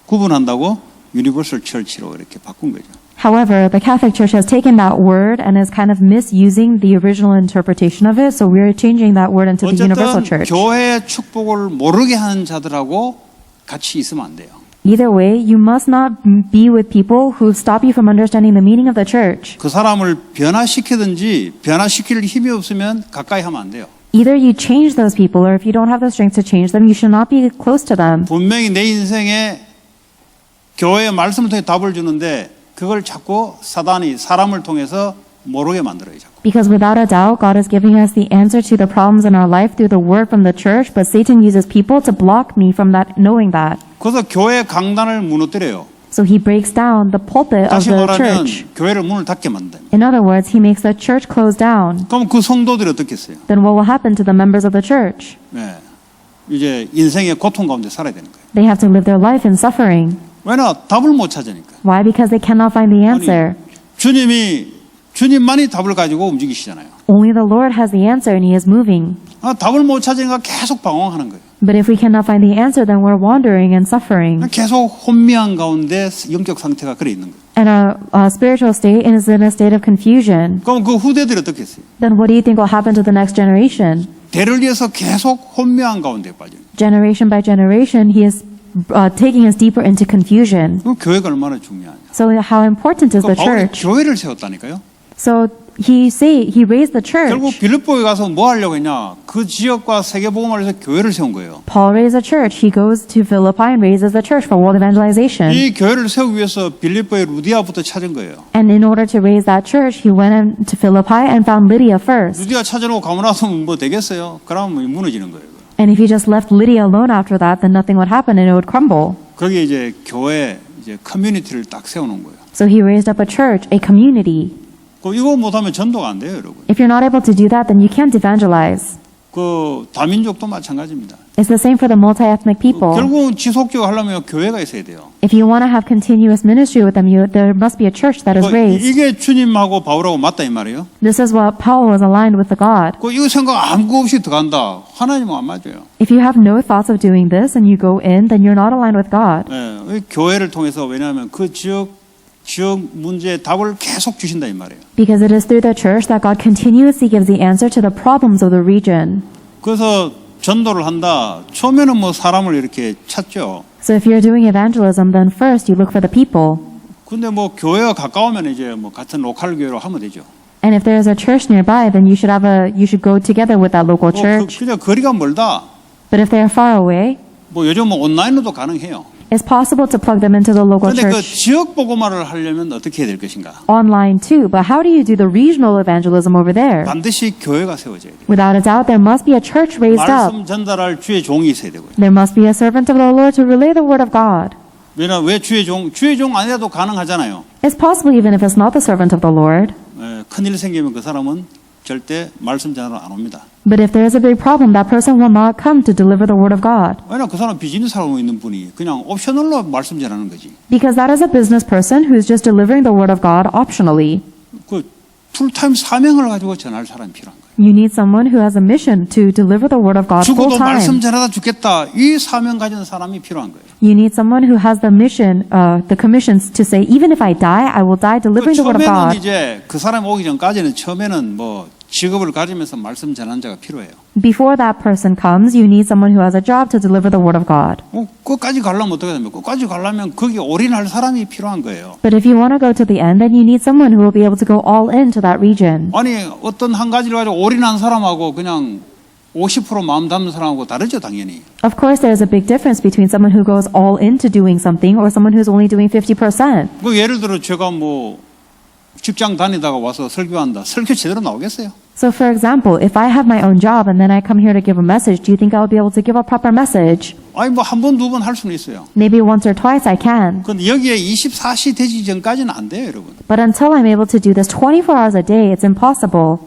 Speaker 1: 구분한다고 유니버설 철치로 이렇게 바꾼 거죠.
Speaker 2: However, the Catholic Church has taken that word and is kind of misusing the original interpretation of it, so we're changing that word into the Universal
Speaker 1: 어쨌든
Speaker 2: Church.
Speaker 1: 교회의 축복을 모르게 하는 자들하고 같이 있으면 안 돼요.
Speaker 2: Either way, you must not be with people who stop you from understanding the meaning of the church.
Speaker 1: 그 사람을 변화시키든지 변화시킬 힘이 없으면 가까이 하면 안 돼요.
Speaker 2: Either you change those people, or if you don't have the strength to change them, you should not be close to them.
Speaker 1: 분명히 내 인생에 교회의 말씀을 통해 답을 주는데 그걸 자꾸 사단이 사람을 통해서 모르게 만들어요. 자꾸.
Speaker 2: Because without a doubt, God is giving us the answer to the problems in our life through the word from the church, but Satan uses people to block me from that, knowing that.
Speaker 1: 그래서 교회 강단을 무너뜨려요.
Speaker 2: So he breaks down the pulpit of
Speaker 1: 다시
Speaker 2: the
Speaker 1: 말하면
Speaker 2: church.
Speaker 1: 교회를 문을 닫게 만든다.
Speaker 2: In other words, he makes the church close down.
Speaker 1: 그럼 그 성도들이 어떻겠어요?
Speaker 2: Then what will happen to the members of the church?
Speaker 1: 네. 이제 인생의 고통 가운데 살아야 되는 거예요.
Speaker 2: They have to live their life in suffering.
Speaker 1: 왜냐? 답을 못 찾으니까.
Speaker 2: Why? Because they cannot find the answer.
Speaker 1: 주님만이 답을 가지고 움직이시잖아요.
Speaker 2: Only the Lord has the answer and he is moving.
Speaker 1: 답을 못 찾으니까 계속 방황하는 거예요.
Speaker 2: But if we cannot find the answer, then we're wandering and suffering.
Speaker 1: 계속 혼미한 가운데 영적 상태가 그래 있는 거예요.
Speaker 2: And our spiritual state is in a state of confusion.
Speaker 1: 그럼 그 후대들이 어떻게 했어요?
Speaker 2: Then what do you think will happen to the next generation?
Speaker 1: 대를 위해서 계속 혼미한 가운데 빠져요.
Speaker 2: Generation by generation, he is taking us deeper into confusion.
Speaker 1: 그 교회가 얼마나 중요하냐.
Speaker 2: So how important is the
Speaker 1: 바울이
Speaker 2: church?
Speaker 1: 교회를 세웠다니까요.
Speaker 2: So he raised the
Speaker 1: 결국
Speaker 2: church.
Speaker 1: 빌립보에 가서 뭐 하려고 했냐? 그 지역과 세계복음을 위해서 교회를 세운 거예요.
Speaker 2: Paul raised a church. He goes to Philippi and raises a church for world evangelization.
Speaker 1: 이 교회를 세우기 위해서 빌립보의 루디아부터 찾은 거예요.
Speaker 2: And in order to raise that church, he went to Philippi and found Lydia first.
Speaker 1: 루디아 찾아놓고 가만 놔두면 뭐 되겠어요? 그러면 무너지는 거예요.
Speaker 2: And if he just left Lydia alone after that, then nothing would happen and it would crumble.
Speaker 1: 거기에 이제 교회 이제 커뮤니티를 딱 세워놓은 거예요.
Speaker 2: So he raised up a church, a community.
Speaker 1: 이거 못하면 전도가 안 돼요, 여러분.
Speaker 2: If you're not able to do that, then you can't evangelize.
Speaker 1: 그 다민족도 마찬가지입니다.
Speaker 2: It's the same for the multi-ethnic people.
Speaker 1: 결국은 지속적으로 하려면 교회가 있어야 돼요.
Speaker 2: If you want to have continuous ministry with them, there must be a church that is raised.
Speaker 1: 이게 주님하고 바울하고 맞다 이 말이에요.
Speaker 2: This is what Paul was aligned with the God.
Speaker 1: 이거 생각 아무 없이 들어간다. 하나님은 안 맞아요.
Speaker 2: If you have no thoughts of doing this and you go in, then you're not aligned with God.
Speaker 1: 네, 교회를 통해서 왜냐하면 그 지역 문제의 답을 계속 주신다 이 말이에요.
Speaker 2: Because it is through the church that God continuously gives the answer to the problems of the region.
Speaker 1: 그래서 전도를 한다. 처음에는 뭐 사람을 이렇게 찾죠.
Speaker 2: So if you're doing evangelism, then first you look for the people.
Speaker 1: 근데 뭐 교회가 가까우면 이제 뭐 같은 로컬 교회로 하면 되죠.
Speaker 2: And if there is a church nearby, then you should go together with that local church.
Speaker 1: 그냥 거리가 멀다.
Speaker 2: But if they are far away,
Speaker 1: 뭐 요즘 뭐 온라인으로도 가능해요.
Speaker 2: it's possible to plug them into the local
Speaker 1: 그런데 그
Speaker 2: church
Speaker 1: 지역 복음화를 하려면 어떻게 해야 될 것인가?
Speaker 2: online too. But how do you do the regional evangelism over there?
Speaker 1: 반드시 교회가 세워져야 돼요.
Speaker 2: Without a doubt, there must be a church raised up.
Speaker 1: 말씀 전달할 주의 종이 있어야 되고요.
Speaker 2: There must be a servant of the Lord to relay the word of God.
Speaker 1: 왜 주의 종 아니라도 가능하잖아요.
Speaker 2: It's possible even if it's not the servant of the Lord.
Speaker 1: 큰일 생기면 그 사람은 절대 말씀 전하러 안 옵니다.
Speaker 2: But if there is a big problem, that person will not come to deliver the word of God.
Speaker 1: 왜냐면 그 사람 비즈니스 하고 있는 분이 그냥 옵셔널로 말씀 전하는 거지.
Speaker 2: Because that is a business person who's just delivering the word of God optionally.
Speaker 1: 그 풀타임 사명을 가지고 전할 사람이 필요한 거예요.
Speaker 2: You need someone who has a mission to deliver the word of God full
Speaker 1: 죽어도 말씀
Speaker 2: time.
Speaker 1: 전하다 죽겠다. 이 사명 가진 사람이 필요한 거예요.
Speaker 2: You need someone who has the mission, the commissions to say, even if I die, I will die delivering the word of
Speaker 1: 처음에는
Speaker 2: God.
Speaker 1: 이제 그 사람이 오기 전까지는 처음에는 뭐 직업을 가지면서 말씀 전하는 자가 필요해요.
Speaker 2: Before that person comes, you need someone who has a job to deliver the word of God.
Speaker 1: 끝까지 가려면 어떻게 됩니까? 끝까지 가려면 거기 올인할 사람이 필요한 거예요.
Speaker 2: But if you want to go to the end, then you need someone who will be able to go all into that region.
Speaker 1: 아니 어떤 한 가지를 가지고 올인한 사람하고 그냥 50% 마음 담는 사람하고 다르죠, 당연히.
Speaker 2: Of course, there's a big difference between someone who goes all into doing something or someone who's only doing 50%.
Speaker 1: 그 예를 들어 제가 뭐 직장 다니다가 와서 설교한다. 설교 제대로 나오겠어요?
Speaker 2: So, for example, if I have my own job and then I come here to give a message, do you think I'll be able to give a proper message?
Speaker 1: 아니 뭐 한 번, 두 번 할 수는 있어요.
Speaker 2: Maybe once or twice I can.
Speaker 1: 근데 여기에 24시 되기 전까지는 안 돼요, 여러분.
Speaker 2: But until I'm able to do this 24 hours a day, it's impossible.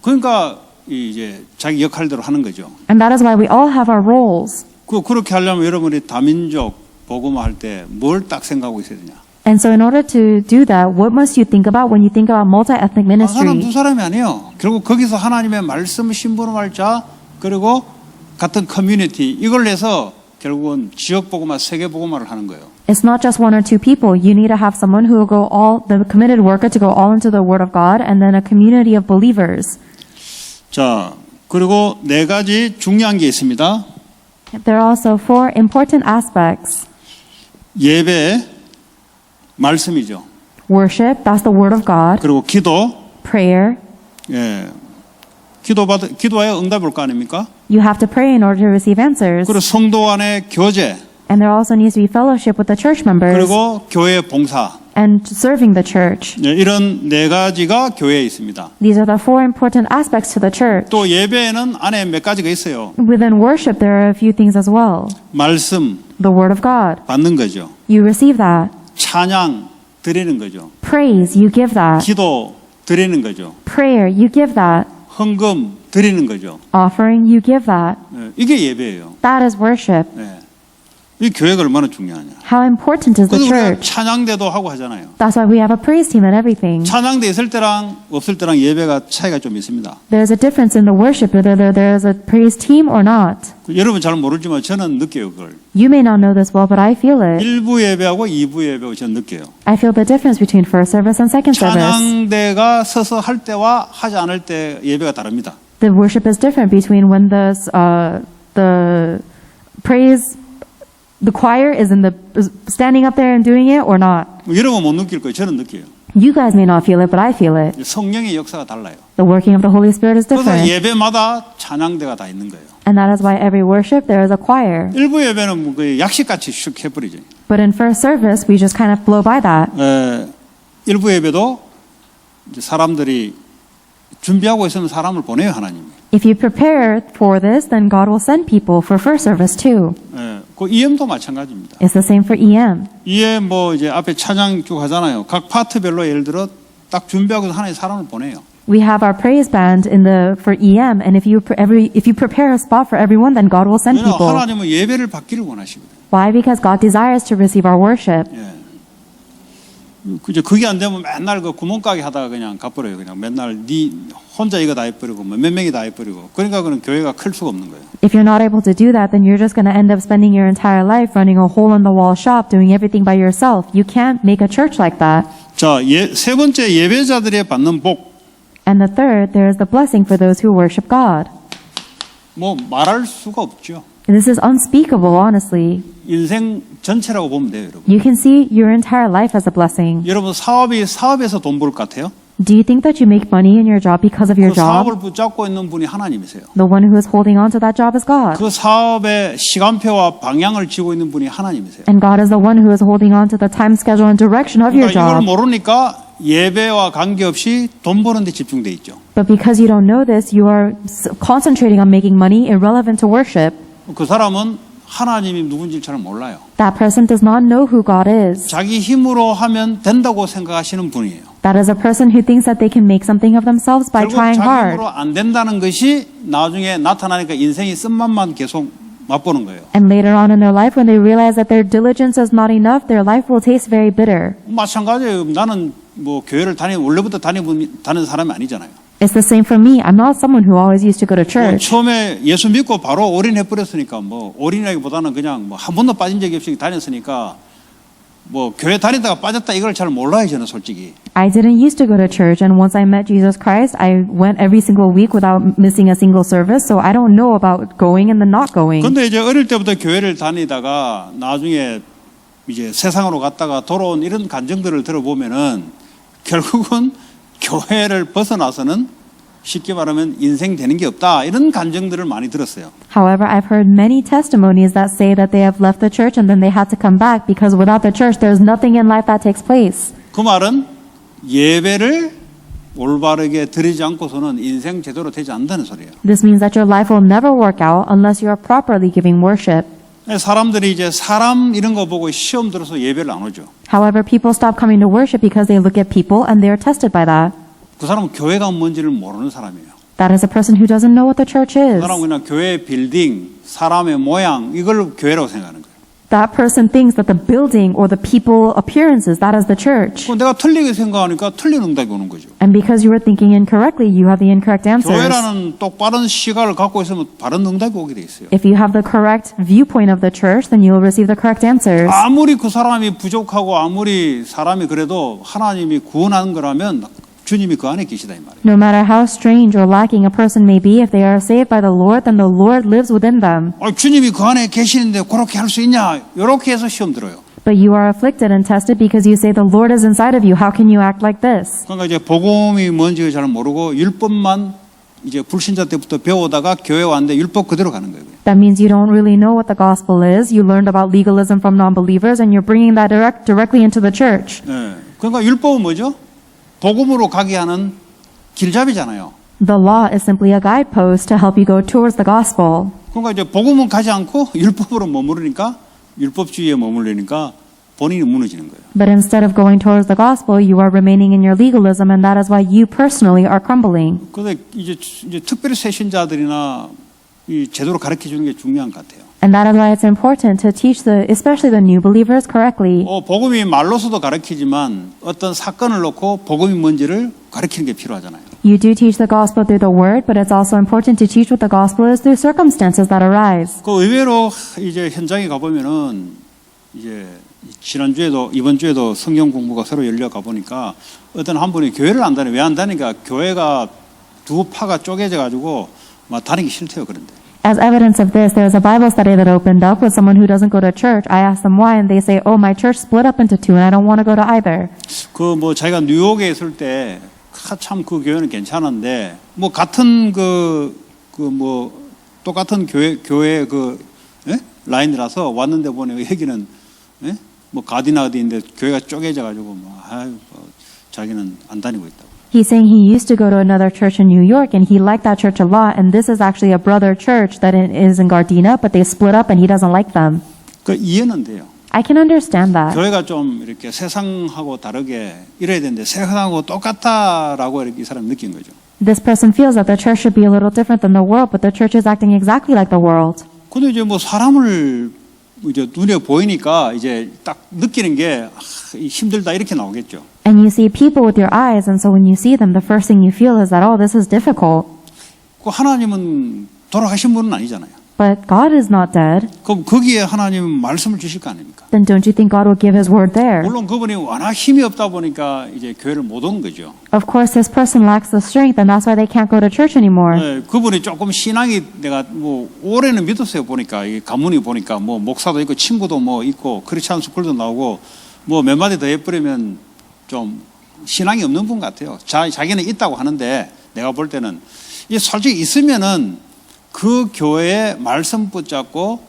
Speaker 1: 그러니까 이제 자기 역할대로 하는 거죠.
Speaker 2: And that is why we all have our roles.
Speaker 1: 그렇게 하려면 여러분이 다민족 복음화 할 때 뭘 딱 생각하고 있어야 되냐?
Speaker 2: And so in order to do that, what must you think about when you think about multi-ethnic
Speaker 1: 한 사람 두
Speaker 2: ministry?
Speaker 1: 사람이 아니에요. 결국 거기서 하나님의 말씀 심부름할 자 그리고 같은 커뮤니티 이걸 내서 결국은 지역 복음화, 세계 복음화를 하는 거예요.
Speaker 2: It's not just one or two people. You need to have someone who will go all, the committed worker to go all into the Word of God, and then a community of believers.
Speaker 1: 자, 그리고 네 가지 중요한 게 있습니다.
Speaker 2: There are also four important aspects.
Speaker 1: 예배, 말씀이죠.
Speaker 2: Worship, that's the Word of God.
Speaker 1: 그리고 기도,
Speaker 2: Prayer,
Speaker 1: 예, 기도하여 응답을 올 거 아닙니까?
Speaker 2: you have to pray in order to receive answers.
Speaker 1: 그리고 성도 간의 교제,
Speaker 2: And there also needs to be fellowship with the church members
Speaker 1: 그리고 교회 봉사.
Speaker 2: and serving the church.
Speaker 1: 예, 이런 네 가지가 교회에 있습니다.
Speaker 2: These are the four important aspects to the church.
Speaker 1: 또 예배에는 안에 몇 가지가 있어요.
Speaker 2: Within worship, there are a few things as well.
Speaker 1: 말씀
Speaker 2: The Word of God,
Speaker 1: 받는 거죠.
Speaker 2: you receive that.
Speaker 1: 찬양 드리는 거죠.
Speaker 2: Praise, you give that.
Speaker 1: 기도 드리는 거죠.
Speaker 2: Prayer, you give that.
Speaker 1: 헌금 드리는 거죠.
Speaker 2: Offering, you give that.
Speaker 1: 예, 이게 예배예요.
Speaker 2: That is worship.
Speaker 1: 예. 이 교회가 얼마나 중요하냐.
Speaker 2: How important is the
Speaker 1: 그래서 우리가
Speaker 2: church?
Speaker 1: 찬양대도 하고 하잖아요.
Speaker 2: That's why we have a praise team and everything.
Speaker 1: 찬양대 있을 때랑 없을 때랑 예배가 차이가 좀 있습니다.
Speaker 2: There's a difference in the worship, whether there's a praise team or not.
Speaker 1: 여러분 잘 모르지만 저는 느껴요, 그걸.
Speaker 2: You may not know this well, but I feel it.
Speaker 1: 일부 예배하고 2부 예배하고 저는 느껴요.
Speaker 2: I feel the difference between first service and second service.
Speaker 1: 찬양대가 서서 할 때와 하지 않을 때 예배가 다릅니다.
Speaker 2: The worship is different between when the praise, the choir is standing up there and doing it or not.
Speaker 1: 여러분 못 느낄 거예요. 저는 느껴요.
Speaker 2: You guys may not feel it, but I feel it.
Speaker 1: 성령의 역사가 달라요.
Speaker 2: The working of the Holy Spirit is
Speaker 1: 그래서
Speaker 2: different.
Speaker 1: 예배마다 찬양대가 다 있는 거예요.
Speaker 2: And that is why every worship there is a choir.
Speaker 1: 일부 예배는 뭐 거의 약식같이 슉 해버리죠.
Speaker 2: But in first service, we just kind of blow by that.
Speaker 1: 일부 예배도 이제 사람들이 준비하고 있으면 사람을 보내요, 하나님이.
Speaker 2: If you prepare for this, then God will send people for first service too.
Speaker 1: 그 EM도 마찬가지입니다.
Speaker 2: It's the same for EM.
Speaker 1: EM 뭐 이제 앞에 찬양 쭉 하잖아요. 각 파트별로 예를 들어 딱 준비하고 하나의 사람을 보내요.
Speaker 2: We have our praise band for EM, and if you prepare a spot for everyone, then God will send
Speaker 1: 왜냐하면
Speaker 2: people.
Speaker 1: 하나님은 예배를 받기를 원하시거든요.
Speaker 2: Why? Because God desires to receive our worship.
Speaker 1: 이제 그게 안 되면 맨날 그 구멍가게 하다가 그냥 가버려요. 그냥 맨날 네 혼자 이거 다 해버리고 뭐 몇 명이 다 해버리고 그러니까 그는 교회가 클 수가 없는 거예요.
Speaker 2: If you're not able to do that, then you're just going to end up spending your entire life running a hole-in-the-wall shop, doing everything by yourself. You can't make a church like that.
Speaker 1: 자, 세 번째 예배자들이 받는 복.
Speaker 2: And the third, there is the blessing for those who worship God.
Speaker 1: 뭐 말할 수가 없죠.
Speaker 2: This is unspeakable, honestly.
Speaker 1: 인생 전체라고 보면 돼요, 여러분.
Speaker 2: You can see your entire life as a blessing.
Speaker 1: 여러분 사업에서 돈 벌 것 같아요?
Speaker 2: Do you think that you make money in your job because of your
Speaker 1: 그 사업을
Speaker 2: job?
Speaker 1: 붙잡고 있는 분이 하나님이세요.
Speaker 2: The one who is holding on to that job is God.
Speaker 1: 그 사업의 시간표와 방향을 쥐고 있는 분이 하나님이세요.
Speaker 2: And God is the one who is holding on to the time schedule and direction of your
Speaker 1: 그러니까 이걸
Speaker 2: job.
Speaker 1: 모르니까 예배와 관계없이 돈 버는 데 집중돼 있죠.
Speaker 2: But because you don't know this, you are concentrating on making money irrelevant to worship.
Speaker 1: 그 사람은 하나님이 누군지 잘 몰라요.
Speaker 2: That person does not know who God is.
Speaker 1: 자기 힘으로 하면 된다고 생각하시는 분이에요.
Speaker 2: That is a person who thinks that they can make something of themselves by
Speaker 1: 결국
Speaker 2: trying
Speaker 1: 자기
Speaker 2: hard.
Speaker 1: 힘으로 안 된다는 것이 나중에 나타나니까 인생이 쓴맛만 계속 맛보는 거예요.
Speaker 2: And later on in their life, when they realize that their diligence is not enough, their life will taste very bitter.
Speaker 1: 마찬가지예요. 나는 뭐 교회를 원래부터 다니는 사람이 아니잖아요.
Speaker 2: It's the same for me. I'm not someone who always used to go to
Speaker 1: 뭐
Speaker 2: church.
Speaker 1: 처음에 예수 믿고 바로 올인해 버렸으니까 뭐 올인이라기보다는 그냥 뭐 한 번도 빠진 적이 없이 다녔으니까 뭐 교회 다니다가 빠졌다 이걸 잘 몰라요 저는 솔직히.
Speaker 2: I didn't used to go to church, and once I met Jesus Christ, I went every single week without missing a single service, so I don't know about going and then not going.
Speaker 1: 근데 이제 어릴 때부터 교회를 다니다가 나중에 이제 세상으로 갔다가 돌아온 이런 간증들을 들어보면은 결국은 교회를 벗어나서는 쉽게 말하면 인생 되는 게 없다 이런 간증들을 많이 들었어요.
Speaker 2: However, I've heard many testimonies that say that they have left the church and then they had to come back because without the church, there's nothing in life that takes place.
Speaker 1: 그 말은 예배를 올바르게 드리지 않고서는 인생 제대로 되지 않는다는 소리예요.
Speaker 2: This means that your life will never work out unless you are properly giving worship.
Speaker 1: 사람들이 이제 사람 이런 거 보고 시험 들어서 예배를 안 오죠.
Speaker 2: However, people stop coming to worship because they look at people and they are tested by that.
Speaker 1: 그 사람은 교회가 뭔지를 모르는 사람이에요.
Speaker 2: That is a person who doesn't know what the church
Speaker 1: 그
Speaker 2: is.
Speaker 1: 사람은 그냥 교회 빌딩, 사람의 모양 이걸 교회라고 생각하는 거예요.
Speaker 2: That person thinks that the building or the people appearances, that is the church.
Speaker 1: 그럼 내가 틀리게 생각하니까 틀린 응답이 오는 거죠.
Speaker 2: And because you were thinking incorrectly, you have the incorrect answers.
Speaker 1: 교회라는 똑바른 시각을 갖고 있으면 바른 응답이 오게 돼 있어요.
Speaker 2: If you have the correct viewpoint of the church, then you will receive the correct answers.
Speaker 1: 아무리 그 사람이 부족하고 아무리 사람이 그래도 하나님이 구원하는 거라면 주님이 그 안에 계시다 이 말이에요.
Speaker 2: No matter how strange or lacking a person may be, if they are saved by the Lord, then the Lord lives within them.
Speaker 1: 주님이 그 안에 계시는데 그렇게 할 수 있냐? 이렇게 해서 시험 들어요.
Speaker 2: But you are afflicted and tested because you say the Lord is inside of you. How can you act like this?
Speaker 1: 그러니까 이제 복음이 뭔지 잘 모르고 율법만 이제 불신자 때부터 배우다가 교회 왔는데 율법 그대로 가는 거예요.
Speaker 2: That means you don't really know what the gospel is. You learned about legalism from non-believers and you're bringing that directly into the church.
Speaker 1: 네. 그러니까 율법은 뭐죠? 복음으로 가게 하는 길잡이잖아요.
Speaker 2: The law is simply a guidepost to help you go towards the gospel.
Speaker 1: 그러니까 이제 복음은 가지 않고 율법으로 머무르니까 율법주의에 머무르니까 본인이 무너지는 거예요.
Speaker 2: But instead of going towards the gospel, you are remaining in your legalism, and that is why you personally are crumbling.
Speaker 1: 그런데 이제 특별히 새신자들이나 이 제대로 가르쳐 주는 게 중요한 것 같아요.
Speaker 2: And that is why it's important to teach especially the new believers correctly.
Speaker 1: 복음이 말로서도 가르치지만 어떤 사건을 놓고 복음이 뭔지를 가르치는 게 필요하잖아요.
Speaker 2: You do teach the gospel through the word, but it's also important to teach what the gospel is through circumstances that arise.
Speaker 1: 그 의외로 이제 현장에 가보면은 이제 지난주에도 이번 주에도 성경 공부가 새로 열려 가보니까 어떤 한 분이 교회를 안 다니 왜 안 다니까 교회가 두 파가 쪼개져 가지고 막 다니기 싫대요. 그런데.
Speaker 2: As evidence of this, there's a Bible study that opened up with someone who doesn't go to church. I asked them why, and they say, "Oh, my church split up into two, and I don't want to go to either."
Speaker 1: 그 뭐 자기가 뉴욕에 있을 때 참 그 교회는 괜찮은데 뭐 같은 뭐 똑같은 교회 라인이라서 왔는데 보니 여기는 뭐 가디나 어디인데 교회가 쪼개져 가지고 뭐 자기는 안 다니고 있다고.
Speaker 2: He's saying he used to go to another church in New York, and he liked that church a lot. And this is actually a brother church that is in Gardena, but they split up, and he doesn't like them.
Speaker 1: 그 이해는 돼요.
Speaker 2: I can understand that.
Speaker 1: 교회가 좀 이렇게 세상하고 다르게 이래야 되는데 세상하고 똑같다라고 이렇게 이 사람이 느낀 거죠.
Speaker 2: This person feels that the church should be a little different than the world, but the church is acting exactly like the world.
Speaker 1: 근데 이제 뭐 사람을 이제 눈에 보이니까 이제 딱 느끼는 게 힘들다 이렇게 나오겠죠.
Speaker 2: And you see people with your eyes, and so when you see them, the first thing you feel is that, oh, this is difficult.
Speaker 1: 그 하나님은 돌아가신 분은 아니잖아요.
Speaker 2: But God is not dead.
Speaker 1: 그럼 거기에 하나님은 말씀을 주실 거 아닙니까?
Speaker 2: Then don't you think God will give His word there?
Speaker 1: 물론 그분이 워낙 힘이 없다 보니까 이제 교회를 못 온 거죠.
Speaker 2: Of course, this person lacks the strength, and that's why they can't go to church anymore.
Speaker 1: 네, 그분이 조금 신앙이 내가 뭐 올해는 믿었어요 보니까 이 가문이 보니까 뭐 목사도 있고 친구도 뭐 있고 크리스찬 스쿨도 나오고 뭐 몇 마디 더 해버리면 좀 신앙이 없는 분 같아요. 자기는 있다고 하는데 내가 볼 때는 이 솔직히 있으면은 그 교회의 말씀 붙잡고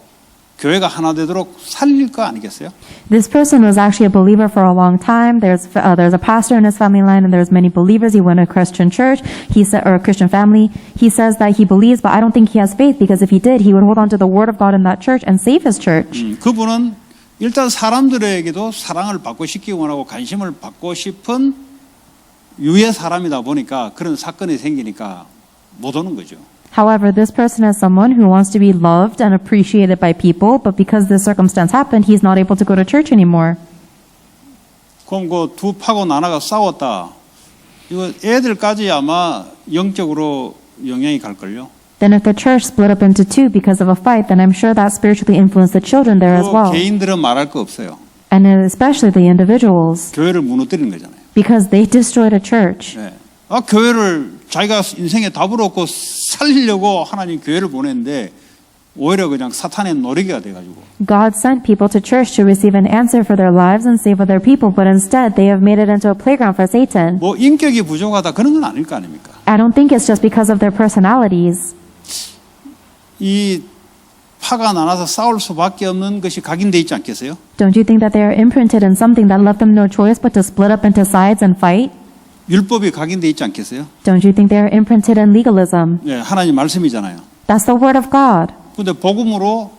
Speaker 1: 교회가 하나 되도록 살릴 거 아니겠어요?
Speaker 2: This person was actually a believer for a long time. There's a pastor in his family line, and there's many believers. He went to a Christian church. Or a Christian family. He says that he believes, but I don't think he has faith, because if he did, he would hold on to the word of God in that church and save his church.
Speaker 1: 그분은 일단 사람들에게도 사랑을 받고 싶기 원하고 관심을 받고 싶은 유의 사람이다 보니까 그런 사건이 생기니까 못 오는 거죠.
Speaker 2: However, this person is someone who wants to be loved and appreciated by people, but because this circumstance happened, he's not able to go to church anymore.
Speaker 1: 그럼 그 두 파고 나눠가 싸웠다. 이거 애들까지 아마 영적으로 영향이 갈걸요.
Speaker 2: Then if the church split up into two because of a fight, then I'm sure that spiritually influenced the children there as
Speaker 1: 또
Speaker 2: well.
Speaker 1: 개인들은 말할 거 없어요.
Speaker 2: And especially the individuals,
Speaker 1: 교회를 무너뜨리는 거잖아요.
Speaker 2: because they destroyed a church.
Speaker 1: 네. 교회를 자기가 인생에 답을 얻고 살리려고 하나님 교회를 보냈는데 오히려 그냥 사탄의 노리개가 돼가지고
Speaker 2: God sent people to church to receive an answer for their lives and save other people, but instead they have made it into a playground for Satan.
Speaker 1: 뭐 인격이 부족하다 그런 건 아닐 거 아닙니까?
Speaker 2: I don't think it's just because of their personalities.
Speaker 1: 이 파가 나눠서 싸울 수밖에 없는 것이 각인돼 있지 않겠어요?
Speaker 2: Don't you think that they are imprinted in something that left them no choice but to split up into sides and fight?
Speaker 1: 율법이 각인돼 있지 않겠어요?
Speaker 2: Don't you think they are imprinted in legalism?
Speaker 1: 예, 하나님 말씀이잖아요.
Speaker 2: That's the word of God.
Speaker 1: 근데 복음으로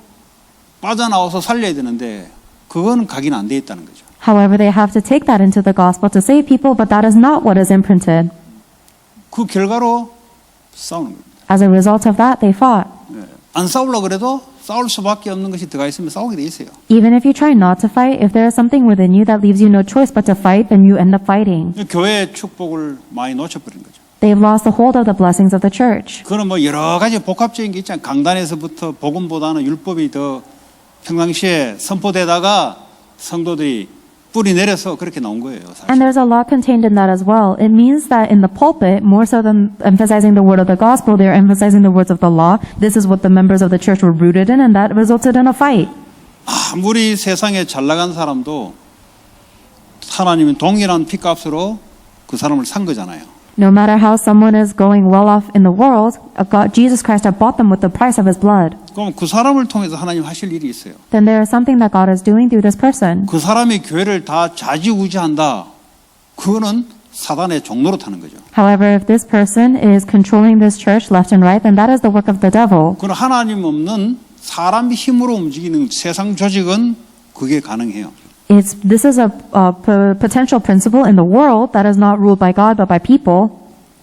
Speaker 1: 빠져나와서 살려야 되는데 그거는 각인 안 돼 있다는 거죠.
Speaker 2: However, they have to take that into the gospel to save people, but that is not what is imprinted.
Speaker 1: 그 결과로 싸우는 겁니다.
Speaker 2: As a result of that, they fought.
Speaker 1: 예, 안 싸우려고 그래도 싸울 수밖에 없는 것이 들어가 있으면 싸우게 돼 있어요.
Speaker 2: Even if you try not to fight, if there is something within you that leaves you no choice but to fight, then you end up fighting.
Speaker 1: 교회의 축복을 많이 놓쳐버린 거죠.
Speaker 2: They've lost the hold of the blessings of the church.
Speaker 1: 그건 뭐 여러 가지 복합적인 게 있잖아요. 강단에서부터 복음보다는 율법이 더 평상시에 선포되다가 성도들이 뿌리 내려서 그렇게 나온 거예요. 사실.
Speaker 2: And there's a lot contained in that as well. It means that in the pulpit, more so than emphasizing the word of the gospel, they're emphasizing the words of the law. This is what the members of the church were rooted in, and that resulted in a fight.
Speaker 1: 아무리 세상에 잘 나간 사람도 하나님은 동일한 피값으로 그 사람을 산 거잖아요.
Speaker 2: No matter how someone is going well off in the world, Jesus Christ had bought them with the price of his blood.
Speaker 1: 그럼 그 사람을 통해서 하나님 하실 일이 있어요.
Speaker 2: Then there is something that God is doing through this person.
Speaker 1: 그 사람이 교회를 다 좌지우지한다. 그거는 사단의 종로로 타는 거죠.
Speaker 2: However, if this person is controlling this church left and right, then that is the work of the devil.
Speaker 1: 그건 하나님 없는 사람 힘으로 움직이는 세상 조직은 그게 가능해요.
Speaker 2: This is a potential principle in the world that is not ruled by God but by people.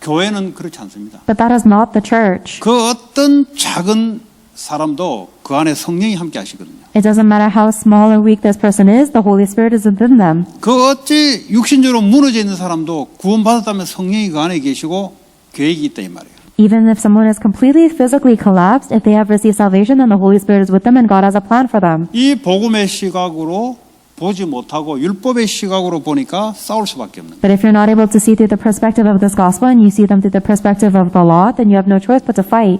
Speaker 1: 교회는 그렇지 않습니다.
Speaker 2: But that is not the church.
Speaker 1: 그 어떤 작은 사람도 그 안에 성령이 함께 하시거든요.
Speaker 2: It doesn't matter how small or weak this person is, the Holy Spirit is within them.
Speaker 1: 그 어찌 육신적으로 무너져 있는 사람도 구원받았다면 성령이 그 안에 계시고 계획이 있다 이 말이에요.
Speaker 2: Even if someone is completely physically collapsed, if they have received salvation, then the Holy Spirit is with them and God has a plan for them.
Speaker 1: 이 복음의 시각으로 보지 못하고 율법의 시각으로 보니까 싸울 수밖에 없는 거예요.
Speaker 2: But if you're not able to see through the perspective of this gospel and you see them through the perspective of the law, then you have no choice but to fight.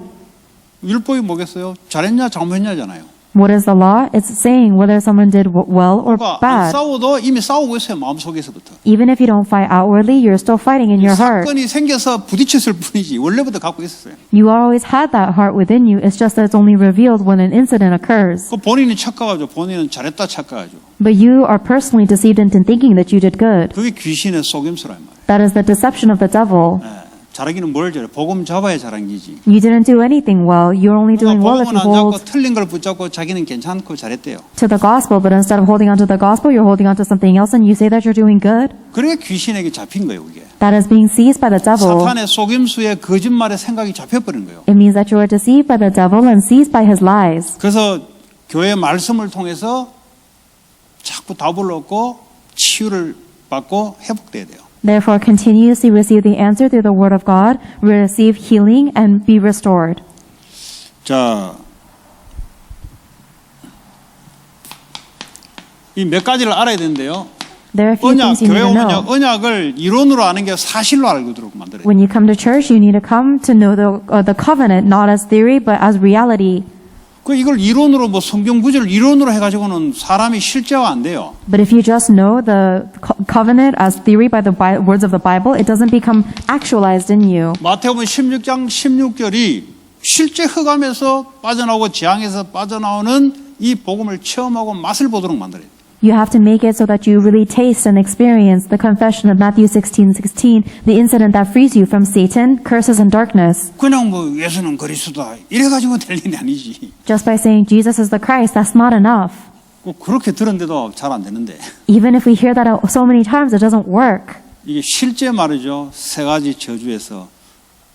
Speaker 1: 율법이 뭐겠어요? 잘했냐 잘못했냐잖아요.
Speaker 2: What is the law? It's saying whether someone did well or
Speaker 1: 그러니까 안
Speaker 2: bad.
Speaker 1: 싸워도 이미 싸우고 있어요. 마음속에서부터.
Speaker 2: Even if you don't fight outwardly, you're still fighting in your heart.
Speaker 1: 사건이 생겨서 부딪혔을 뿐이지 원래부터 갖고 있었어요.
Speaker 2: You always had that heart within you. It's just that it's only revealed when an incident occurs.
Speaker 1: 그 본인이 착각하죠. 본인은 잘했다 착각하죠.
Speaker 2: But you are personally deceived into thinking that you did good.
Speaker 1: 그게 귀신의 속임수란 말이에요.
Speaker 2: That is the deception of the devil.
Speaker 1: 잘하기는 뭘 잘해? 복음 잡아야 잘한 기지.
Speaker 2: You didn't do anything well. You're only doing well if
Speaker 1: 복음은
Speaker 2: you
Speaker 1: 안
Speaker 2: hold
Speaker 1: 잡고 틀린 걸 붙잡고 자기는 괜찮고 잘했대요.
Speaker 2: to the gospel, but instead of holding onto the gospel, you're holding onto something else and you say that you're doing good.
Speaker 1: 그러니까 귀신에게 잡힌 거예요, 그게.
Speaker 2: That is being seized by the devil.
Speaker 1: 사탄의 속임수에 거짓말의 생각이 잡혀버린 거예요.
Speaker 2: It means that you are deceived by the devil and seized by his lies.
Speaker 1: 그래서 교회 말씀을 통해서 자꾸 답을 얻고 치유를 받고 회복돼야 돼요.
Speaker 2: Therefore, continuously receive the answer through the word of God, receive healing, and be restored.
Speaker 1: 자, 이 몇 가지를 알아야 되는데요.
Speaker 2: There are a few
Speaker 1: 언약,
Speaker 2: things you
Speaker 1: 교회
Speaker 2: need to
Speaker 1: 오면요,
Speaker 2: know.
Speaker 1: 언약을 이론으로 아는 게 사실로 알고 들어오고 만들어요.
Speaker 2: When you come to church, you need to come to know the covenant, not as theory, but as reality.
Speaker 1: 그 이걸 이론으로 뭐 성경 구절을 이론으로 해가지고는 사람이 실제화 안 돼요.
Speaker 2: But if you just know the covenant as theory by the words of the Bible, it doesn't become actualized in you.
Speaker 1: 마태복음 16장 16절이 실제 흑암에서 빠져나오고 재앙에서 빠져나오는 이 복음을 체험하고 맛을 보도록 만들어요.
Speaker 2: You have to make it so that you really taste and experience the confession of Matthew 16:16, the incident that frees you from Satan, curses, and darkness.
Speaker 1: 그냥 뭐 예수는 그리스도다 이래가지고 될 일이 아니지.
Speaker 2: Just by saying Jesus is the Christ, that's not enough.
Speaker 1: 꼭 그렇게 들었는데도 잘 안 되는데
Speaker 2: Even if we hear that so many times, it doesn't work.
Speaker 1: 이게 실제 말이죠. 세 가지 저주에서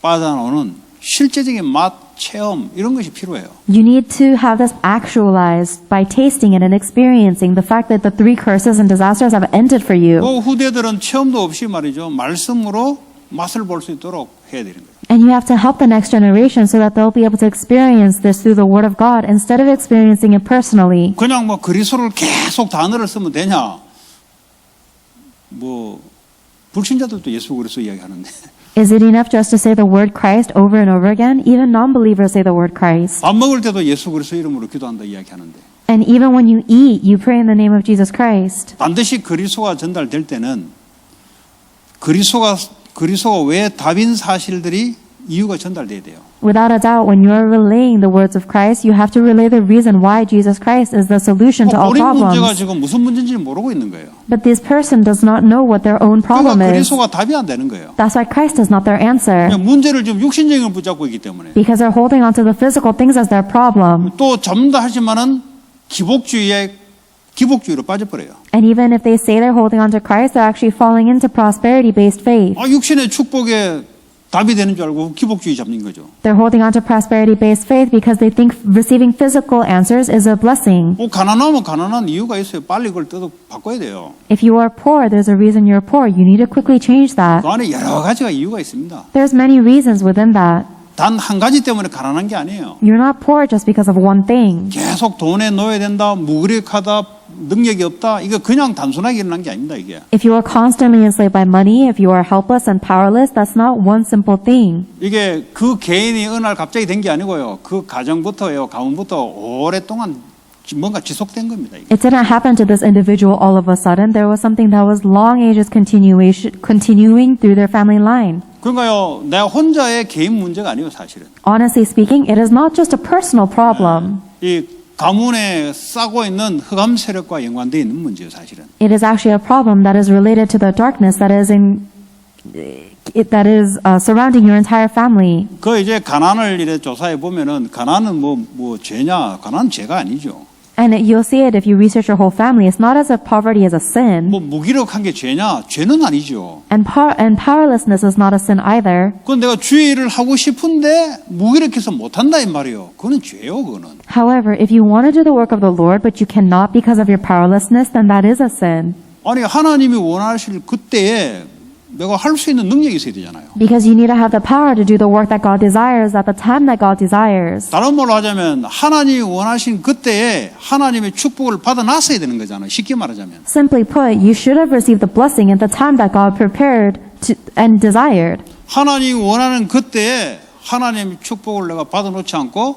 Speaker 1: 빠져나오는 실제적인 맛, 체험 이런 것이 필요해요.
Speaker 2: You need to have this actualized by tasting it and experiencing the fact that the 3 curses and disasters have ended for you.
Speaker 1: 그 후대들은 체험도 없이 말이죠. 말씀으로 맛을 볼 수 있도록 해야 되는 거예요.
Speaker 2: And you have to help the next generation so that they'll be able to experience this through the Word of God instead of experiencing it personally.
Speaker 1: 그냥 뭐 그리스도를 계속 단어를 쓰면 되냐? 뭐 불신자들도 예수 그리스도 이야기하는데
Speaker 2: Is it enough just to say the word Christ over and over again? Even non-believers say the word Christ.
Speaker 1: 밥 먹을 때도 예수 그리스도 이름으로 기도한다 이야기하는데
Speaker 2: And even when you eat, you pray in the name of Jesus Christ.
Speaker 1: 반드시 그리스도가 전달될 때는 그리스도가 왜 답인 사실들이 이유가 전달돼야 돼요.
Speaker 2: Without a doubt, when you are relaying the words of Christ, you have to relay the reason why Jesus Christ is the solution to all
Speaker 1: 본인 문제가
Speaker 2: problems.
Speaker 1: 지금 무슨 문제인지 모르고 있는 거예요.
Speaker 2: But this person does not know what their own problem
Speaker 1: 그러니까
Speaker 2: is.
Speaker 1: 그리스도가 답이 안 되는 거예요.
Speaker 2: That's why Christ is not their answer.
Speaker 1: 그냥 문제를 지금 육신적인 걸 붙잡고 있기 때문에
Speaker 2: Because they're holding on to the physical things as their problem.
Speaker 1: 또 전다 하지만은 기복주의로 빠져버려요.
Speaker 2: And even if they say they're holding on to Christ, they're actually falling into prosperity-based faith.
Speaker 1: 육신의 축복에 답이 되는 줄 알고 기복주의 잡는 거죠.
Speaker 2: They're holding on to prosperity-based faith because they think receiving physical answers is a blessing.
Speaker 1: 뭐 가난하면 가난한 이유가 있어요. 빨리 그걸 바꿔야 돼요.
Speaker 2: If you are poor, there's a reason you're poor. You need to quickly change that.
Speaker 1: 그 안에 여러 가지가 이유가 있습니다.
Speaker 2: There's many reasons within that.
Speaker 1: 단 한 가지 때문에 가난한 게 아니에요.
Speaker 2: You're not poor just because of one thing.
Speaker 1: 계속 돈에 놓여야 된다, 무기력하다, 능력이 없다. 이거 그냥 단순하게 일어난 게 아닙니다, 이게.
Speaker 2: If you are constantly enslaved by money, if you are helpless and powerless, that's not one simple thing.
Speaker 1: 이게 그 개인이 어느 날 갑자기 된 게 아니고요. 그 가정부터요, 가문부터 오랫동안 뭔가 지속된 겁니다. 이게.
Speaker 2: It didn't happen to this individual all of a sudden. There was something that was long ages continuing through their family line.
Speaker 1: 그러니까요, 내 혼자의 개인 문제가 아니에요, 사실은.
Speaker 2: Honestly speaking, it is not just a personal problem.
Speaker 1: 이 가문에 싸고 있는 흑암 세력과 연관되어 있는 문제예요, 사실은.
Speaker 2: It is actually a problem that is related to the darkness that is surrounding your entire family.
Speaker 1: 그 이제 가난을 이래 조사해 보면은 가난은 뭐 죄냐? 가난은 죄가 아니죠.
Speaker 2: And you'll see it if you research your whole family. It's not as if poverty is a sin.
Speaker 1: 뭐 무기력한 게 죄냐? 죄는 아니죠.
Speaker 2: And powerlessness is not a sin either.
Speaker 1: 그건 내가 주의 일을 하고 싶은데 무기력해서 못한다 이 말이에요. 그거는 죄요, 그거는.
Speaker 2: However, if you want to do the work of the Lord, but you cannot because of your powerlessness, then that is a sin.
Speaker 1: 아니 하나님이 원하실 그때에 내가 할 수 있는 능력이 있어야 되잖아요.
Speaker 2: Because you need to have the power to do the work that God desires at the time that God desires.
Speaker 1: 다른 말로 하자면 하나님이 원하신 그때에 하나님의 축복을 받아놨어야 되는 거잖아요. 쉽게 말하자면.
Speaker 2: Simply put, you should have received the blessing at the time that God prepared and desired.
Speaker 1: 하나님이 원하는 그때에 하나님의 축복을 내가 받아놓지 않고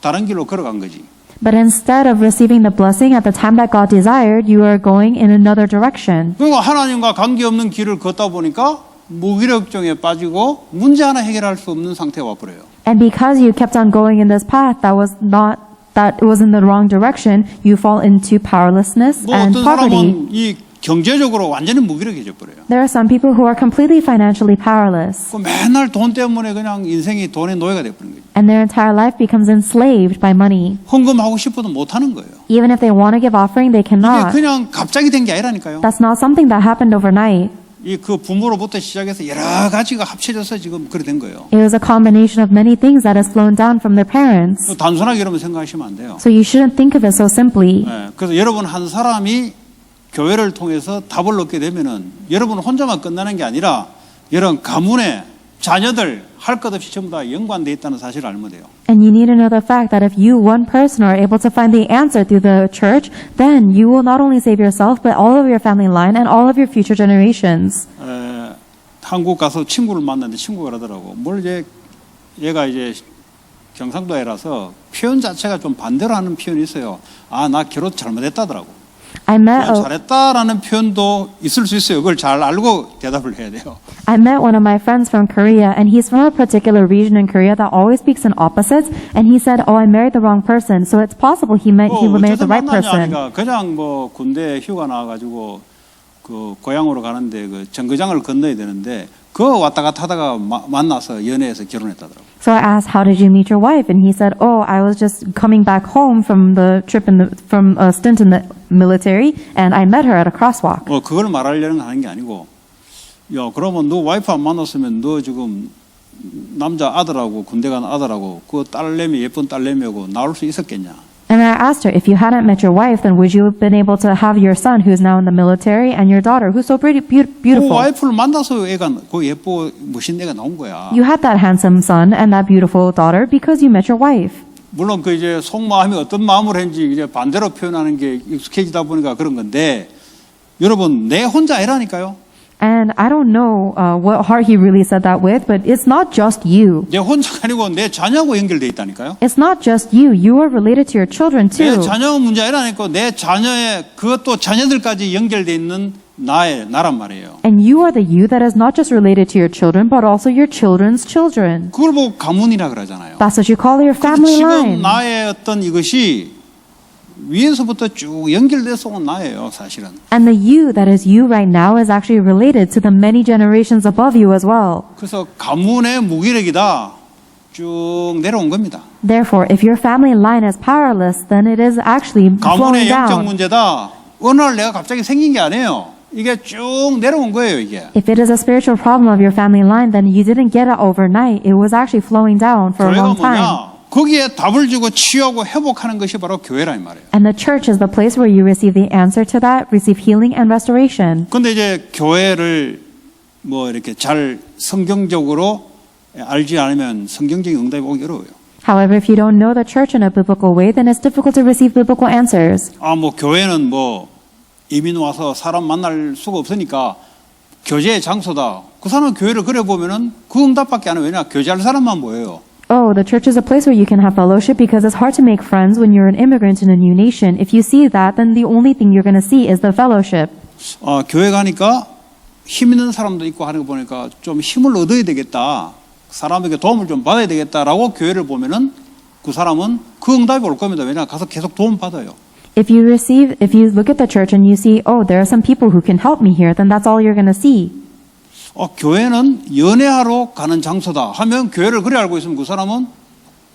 Speaker 1: 다른 길로 걸어간 거지.
Speaker 2: But instead of receiving the blessing at the time that God desired, you are going in another direction.
Speaker 1: 그러니까 하나님과 관계없는 길을 걷다 보니까 무기력증에 빠지고 문제 하나 해결할 수 없는 상태가 와버려요.
Speaker 2: And because you kept on going in this path that was in the wrong direction, you fall into powerlessness
Speaker 1: 뭐
Speaker 2: and
Speaker 1: 어떤
Speaker 2: poverty.
Speaker 1: 사람은 이 경제적으로 완전히 무기력해져 버려요.
Speaker 2: There are some people who are completely financially powerless,
Speaker 1: 그 맨날 돈 때문에 그냥 인생이 돈의 노예가 돼버린 거죠.
Speaker 2: and their entire life becomes enslaved by money.
Speaker 1: 헌금하고 싶어도 못 하는 거예요.
Speaker 2: Even if they want to give offering, they
Speaker 1: 이게
Speaker 2: cannot.
Speaker 1: 그냥 갑자기 된 게 아니라니까요.
Speaker 2: That's not something that happened overnight.
Speaker 1: 이 그 부모로부터 시작해서 여러 가지가 합쳐져서 지금 그래 된 거예요.
Speaker 2: It was a combination of many things that has flown down from their parents.
Speaker 1: 단순하게 여러분 생각하시면 안 돼요.
Speaker 2: So you shouldn't think of it so simply.
Speaker 1: 네, 그래서 여러분 한 사람이 교회를 통해서 답을 얻게 되면은 여러분 혼자만 끝나는 게 아니라 여러분 가문에 자녀들 할 것 없이 전부 다 연관돼 있다는 사실을 알면 돼요.
Speaker 2: And you need to know the fact that if you, one person, are able to find the answer through the church, then you will not only save yourself, but all of your family line and all of your future generations.
Speaker 1: 한국 가서 친구를 만났는데 친구가 그러더라고. 얘가 이제 경상도애라서 표현 자체가 좀 반대로 하는 표현이 있어요. 아, 나 결혼 잘못했다더라고.
Speaker 2: I met
Speaker 1: 잘했다라는 표현도 있을 수 있어요. 그걸 잘 알고 대답을 해야 돼요.
Speaker 2: one of my friends from Korea, and he's from a particular region in Korea that always speaks in opposites. And he said, "Oh, I married the wrong person." So it's possible he married the right person.
Speaker 1: 그냥 뭐 군대 휴가 나와가지고 그 고향으로 가는데 그 정거장을 건너야 되는데 그거 왔다 갔다 하다가 만나서 연애해서 결혼했다더라고.
Speaker 2: So I asked, "How did you meet your wife?" And he said, "Oh, I was just coming back home from the trip from a stint in the military, and I met her at a crosswalk."
Speaker 1: 그걸 말하려는 하는 게 아니고, 야, 그러면 너 와이프 안 만났으면 너 지금 남자 아들하고 군대 간 아들하고 그 딸내미 예쁜 딸내미하고 나올 수 있었겠냐?
Speaker 2: And I asked her, if you hadn't met your wife, then would you have been able to have your son who's now in the military and your daughter who's so pretty,
Speaker 1: 그
Speaker 2: beautiful?
Speaker 1: 와이프를 만나서 애가 그 예쁘고 멋진 애가 나온 거야.
Speaker 2: You had that handsome son and that beautiful daughter because you met your wife.
Speaker 1: 물론 그 이제 속마음이 어떤 마음을 했는지 이제 반대로 표현하는 게 익숙해지다 보니까 그런 건데 여러분 내 혼자 아니라니까요.
Speaker 2: And I don't know what heart he really said that with, but it's not just you.
Speaker 1: 내 혼자가 아니고 내 자녀하고 연결돼 있다니까요.
Speaker 2: It's not just you. You are related to your children
Speaker 1: 내
Speaker 2: too.
Speaker 1: 자녀가 문제 아니라니까 내 자녀의 그것도 자녀들까지 연결돼 있는 나란 말이에요.
Speaker 2: And you are the you that is not just related to your children, but also your children's children.
Speaker 1: 그걸 보고 가문이라 그러잖아요.
Speaker 2: That's what you call your family
Speaker 1: 지금
Speaker 2: line.
Speaker 1: 나의 어떤 이것이 위에서부터 쭉 연결돼서 온 나예요, 사실은.
Speaker 2: And the you that is you right now is actually related to the many generations above you as well.
Speaker 1: 그래서 가문의 무기력이다 쭉 내려온 겁니다.
Speaker 2: Therefore, if your family line is powerless, then it is actually flowing
Speaker 1: 가문의 영적
Speaker 2: down.
Speaker 1: 문제다. 어느 날 내가 갑자기 생긴 게 아니에요. 이게 쭉 내려온 거예요, 이게.
Speaker 2: If it is a spiritual problem of your family line, then you didn't get it overnight. It was actually flowing down for a
Speaker 1: 교회가
Speaker 2: long time.
Speaker 1: 뭐냐? 거기에 답을 주고 치유하고 회복하는 것이 바로 교회라 이 말이에요.
Speaker 2: And the church is the place where you receive the answer to that, receive healing and restoration.
Speaker 1: 근데 이제 교회를 뭐 이렇게 잘 성경적으로 알지 않으면 성경적인 응답이 오기 어려워요.
Speaker 2: However, if you don't know the church in a biblical way, then it's difficult to receive biblical answers.
Speaker 1: 아, 뭐 교회는 뭐 이민 와서 사람 만날 수가 없으니까 교제의 장소다. 그 사람은 교회를 그래 보면은 그 응답밖에 안 해요. 왜냐? 교제할 사람만 보여요.
Speaker 2: Oh, the church is a place where you can have fellowship because it's hard to make friends when you're an immigrant in a new nation. If you see that, then the only thing you're going to see is the fellowship.
Speaker 1: 교회 가니까 힘 있는 사람도 있고 하는 거 보니까 좀 힘을 얻어야 되겠다. 사람에게 도움을 좀 받아야 되겠다라고 교회를 보면은 그 사람은 그 응답이 올 겁니다. 왜냐? 가서 계속 도움 받아요.
Speaker 2: If you look at the church and you see, oh, there are some people who can help me here, then that's all you're going to see.
Speaker 1: 교회는 연애하러 가는 장소다 하면 교회를 그래 알고 있으면 그 사람은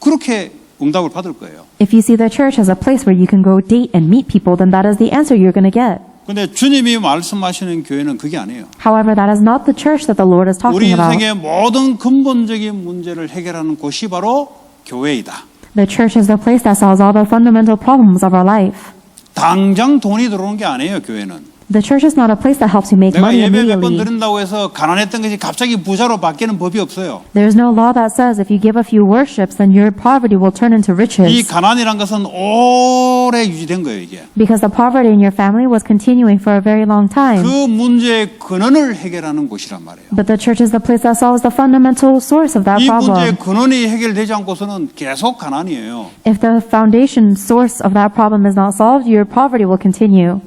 Speaker 1: 그렇게 응답을 받을 거예요.
Speaker 2: If you see the church as a place where you can go date and meet people, then that is the answer you're going to get.
Speaker 1: 근데 주님이 말씀하시는 교회는 그게 아니에요.
Speaker 2: However, that is not the church that the Lord is
Speaker 1: 우리
Speaker 2: talking about.
Speaker 1: 인생의 모든 근본적인 문제를 해결하는 곳이 바로 교회이다.
Speaker 2: The church is the place that solves all the fundamental problems of our life.
Speaker 1: 당장 돈이 들어오는 게 아니에요, 교회는.
Speaker 2: The church is not a place that helps you make
Speaker 1: 내가
Speaker 2: money
Speaker 1: 예배 몇 번
Speaker 2: immediately.
Speaker 1: 드린다고 해서 가난했던 것이 갑자기 부자로 바뀌는 법이 없어요.
Speaker 2: There is no law that says if you give a few worships, then your poverty will turn into
Speaker 1: 이
Speaker 2: riches.
Speaker 1: 가난이란 것은 오래 유지된 거예요, 이게.
Speaker 2: Because the poverty in your family was continuing for a very long time.
Speaker 1: 그 문제의 근원을 해결하는 곳이란 말이에요.
Speaker 2: But the church is the place that solves the fundamental source of that
Speaker 1: 이 문제의
Speaker 2: problem.
Speaker 1: 근원이 해결되지 않고서는 계속 가난이에요.
Speaker 2: If the foundation source of that problem is not solved, your poverty will continue.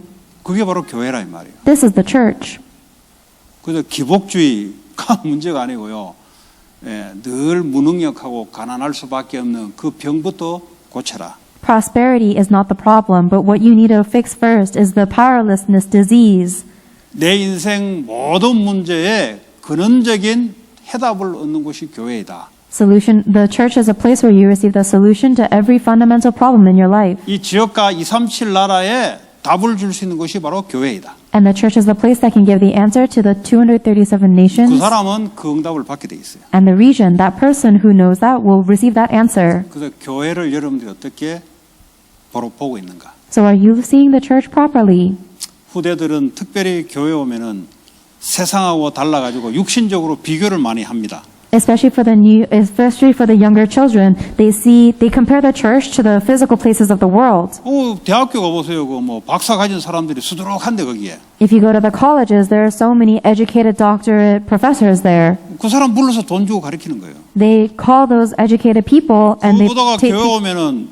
Speaker 1: 그게 바로 교회라 이 말이에요.
Speaker 2: This is the church.
Speaker 1: 그래서 기복주의가 문제가 아니고요. 늘 무능력하고 가난할 수밖에 없는 그 병부터 고쳐라.
Speaker 2: Prosperity is not the problem, but what you need to fix first is the powerlessness disease.
Speaker 1: 내 인생 모든 문제에 근원적인 해답을 얻는 곳이 교회이다.
Speaker 2: The church is a place where you receive the solution to every fundamental problem in your life.
Speaker 1: 이 지역과 237 나라에 답을 줄 수 있는 곳이 바로 교회이다.
Speaker 2: And the church is the place that can give the answer to the 237
Speaker 1: 그
Speaker 2: nations.
Speaker 1: 사람은 그 응답을 받게 돼 있어요.
Speaker 2: And the region, that person who knows that will receive that answer.
Speaker 1: 그래서 교회를 여러분들이 어떻게 보고 있는가?
Speaker 2: So are you seeing the church properly?
Speaker 1: 후대들은 특별히 교회 오면은 세상하고 달라가지고 육신적으로 비교를 많이 합니다.
Speaker 2: Especially for the younger children, they compare the church to the physical places of the world.
Speaker 1: 대학교 가보세요. 그 뭐 박사 가진 사람들이 수두룩한데 거기에.
Speaker 2: If you go to the colleges, there are so many educated doctorate professors there.
Speaker 1: 그 사람 불러서 돈 주고 가르치는 거예요.
Speaker 2: They call those educated people and they
Speaker 1: 그러다가
Speaker 2: take
Speaker 1: 교회 오면은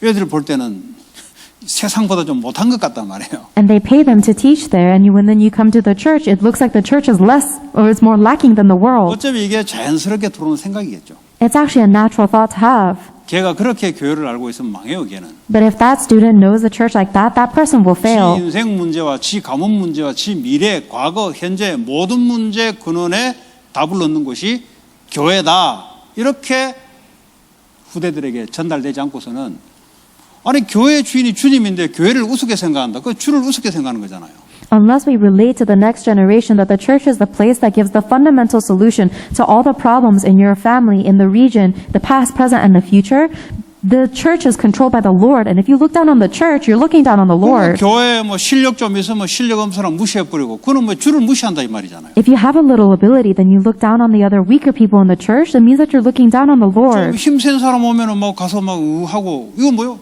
Speaker 1: 애들 볼 때는 세상보다 좀 못한 것 같단 말이에요.
Speaker 2: and they pay them to teach there, and then you come to the church, it looks like the church is less or is more lacking than the world.
Speaker 1: 어차피 이게 자연스럽게 들어오는 생각이겠죠.
Speaker 2: It's actually a natural thought to have.
Speaker 1: 걔가 그렇게 교회를 알고 있으면 망해요, 걔는.
Speaker 2: But if that student knows the church like that, that person will
Speaker 1: 지
Speaker 2: fail.
Speaker 1: 인생 문제와 지 가문 문제와 지 미래, 과거, 현재 모든 문제 근원에 답을 얻는 것이 교회다. 이렇게 후대들에게 전달되지 않고서는 아니 교회의 주인이 주님인데 교회를 우습게 생각한다. 그 주를 우습게 생각하는 거잖아요.
Speaker 2: Unless we relate to the next generation that the church is the place that gives the fundamental solution to all the problems in your family, in the region, the past, present, and the future, The church is controlled by the Lord, and if you look down on the church, you're looking down on the Lord.
Speaker 1: 교회에 뭐 실력 좀 있으면 실력 없는 사람 무시해버리고 그는 뭐 주를 무시한다 이 말이잖아요.
Speaker 2: If you have a little ability, then you look down on the other weaker people in the church. That means that you're looking down on the
Speaker 1: 좀
Speaker 2: Lord.
Speaker 1: 힘센 사람 오면은 뭐 가서 막 하고 이거 뭐요?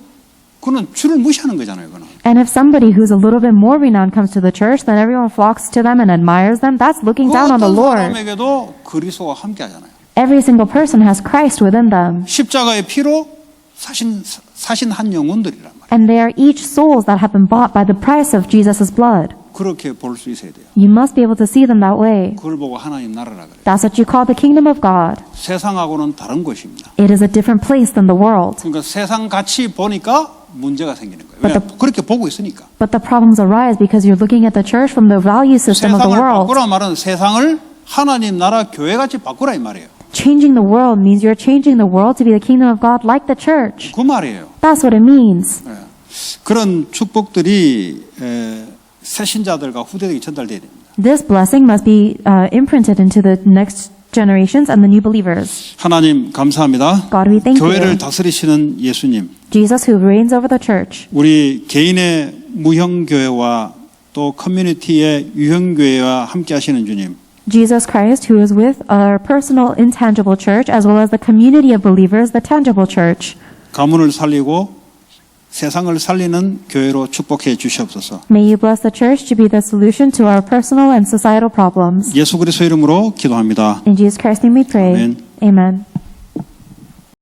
Speaker 1: 그는 주를 무시하는 거잖아요. 그는.
Speaker 2: And if somebody who's a little bit more renowned comes to the church, then everyone flocks to them and admires them. That's looking down on the
Speaker 1: 어떤
Speaker 2: Lord.
Speaker 1: 사람에게도 그리스도와 함께하잖아요.
Speaker 2: Every single person has Christ within them.
Speaker 1: 십자가의 피로 사신 한 영혼들이란 말이에요.
Speaker 2: And they are each souls that have been bought by the price of Jesus' blood.
Speaker 1: 그렇게 볼 수 있어야 돼요.
Speaker 2: You must be able to see them that way.
Speaker 1: 그걸 보고 하나님 나라라 그래요.
Speaker 2: That's what you call the kingdom of God.
Speaker 1: 세상하고는 다른 것입니다.
Speaker 2: It is a different place than the world.
Speaker 1: 그러니까 세상 같이 보니까 문제가 생기는 거예요. 왜? 그렇게 보고 있으니까.
Speaker 2: But the problems arise because you're looking at the church from the value system of the
Speaker 1: 세상을
Speaker 2: world.
Speaker 1: 바꾸라 말은 세상을 하나님 나라 교회같이 바꾸라 이 말이에요.
Speaker 2: Changing the world means you're changing the world to be the kingdom of God like the church.
Speaker 1: 그 말이에요.
Speaker 2: That's what it means.
Speaker 1: 예. 그런 축복들이 새 신자들과 후대에게 전달돼야 됩니다.
Speaker 2: This blessing must be imprinted into the next generations and the new believers.
Speaker 1: 하나님 감사합니다.
Speaker 2: God, we thank
Speaker 1: 교회를
Speaker 2: you.
Speaker 1: 다스리시는 예수님,
Speaker 2: Jesus who reigns over the church.
Speaker 1: 우리 개인의 무형교회와 또 커뮤니티의 유형교회와 함께 하시는 주님,
Speaker 2: Jesus Christ who is with our personal intangible church as well as the community of believers, the tangible church.
Speaker 1: 가문을 살리고 세상을 살리는 교회로 축복해 주시옵소서.
Speaker 2: May you bless the church to be the solution to our personal and societal problems.
Speaker 1: 예수 그리스도 이름으로 기도합니다.
Speaker 2: In Jesus Christ's name we pray.
Speaker 1: Amen.
Speaker 2: Amen.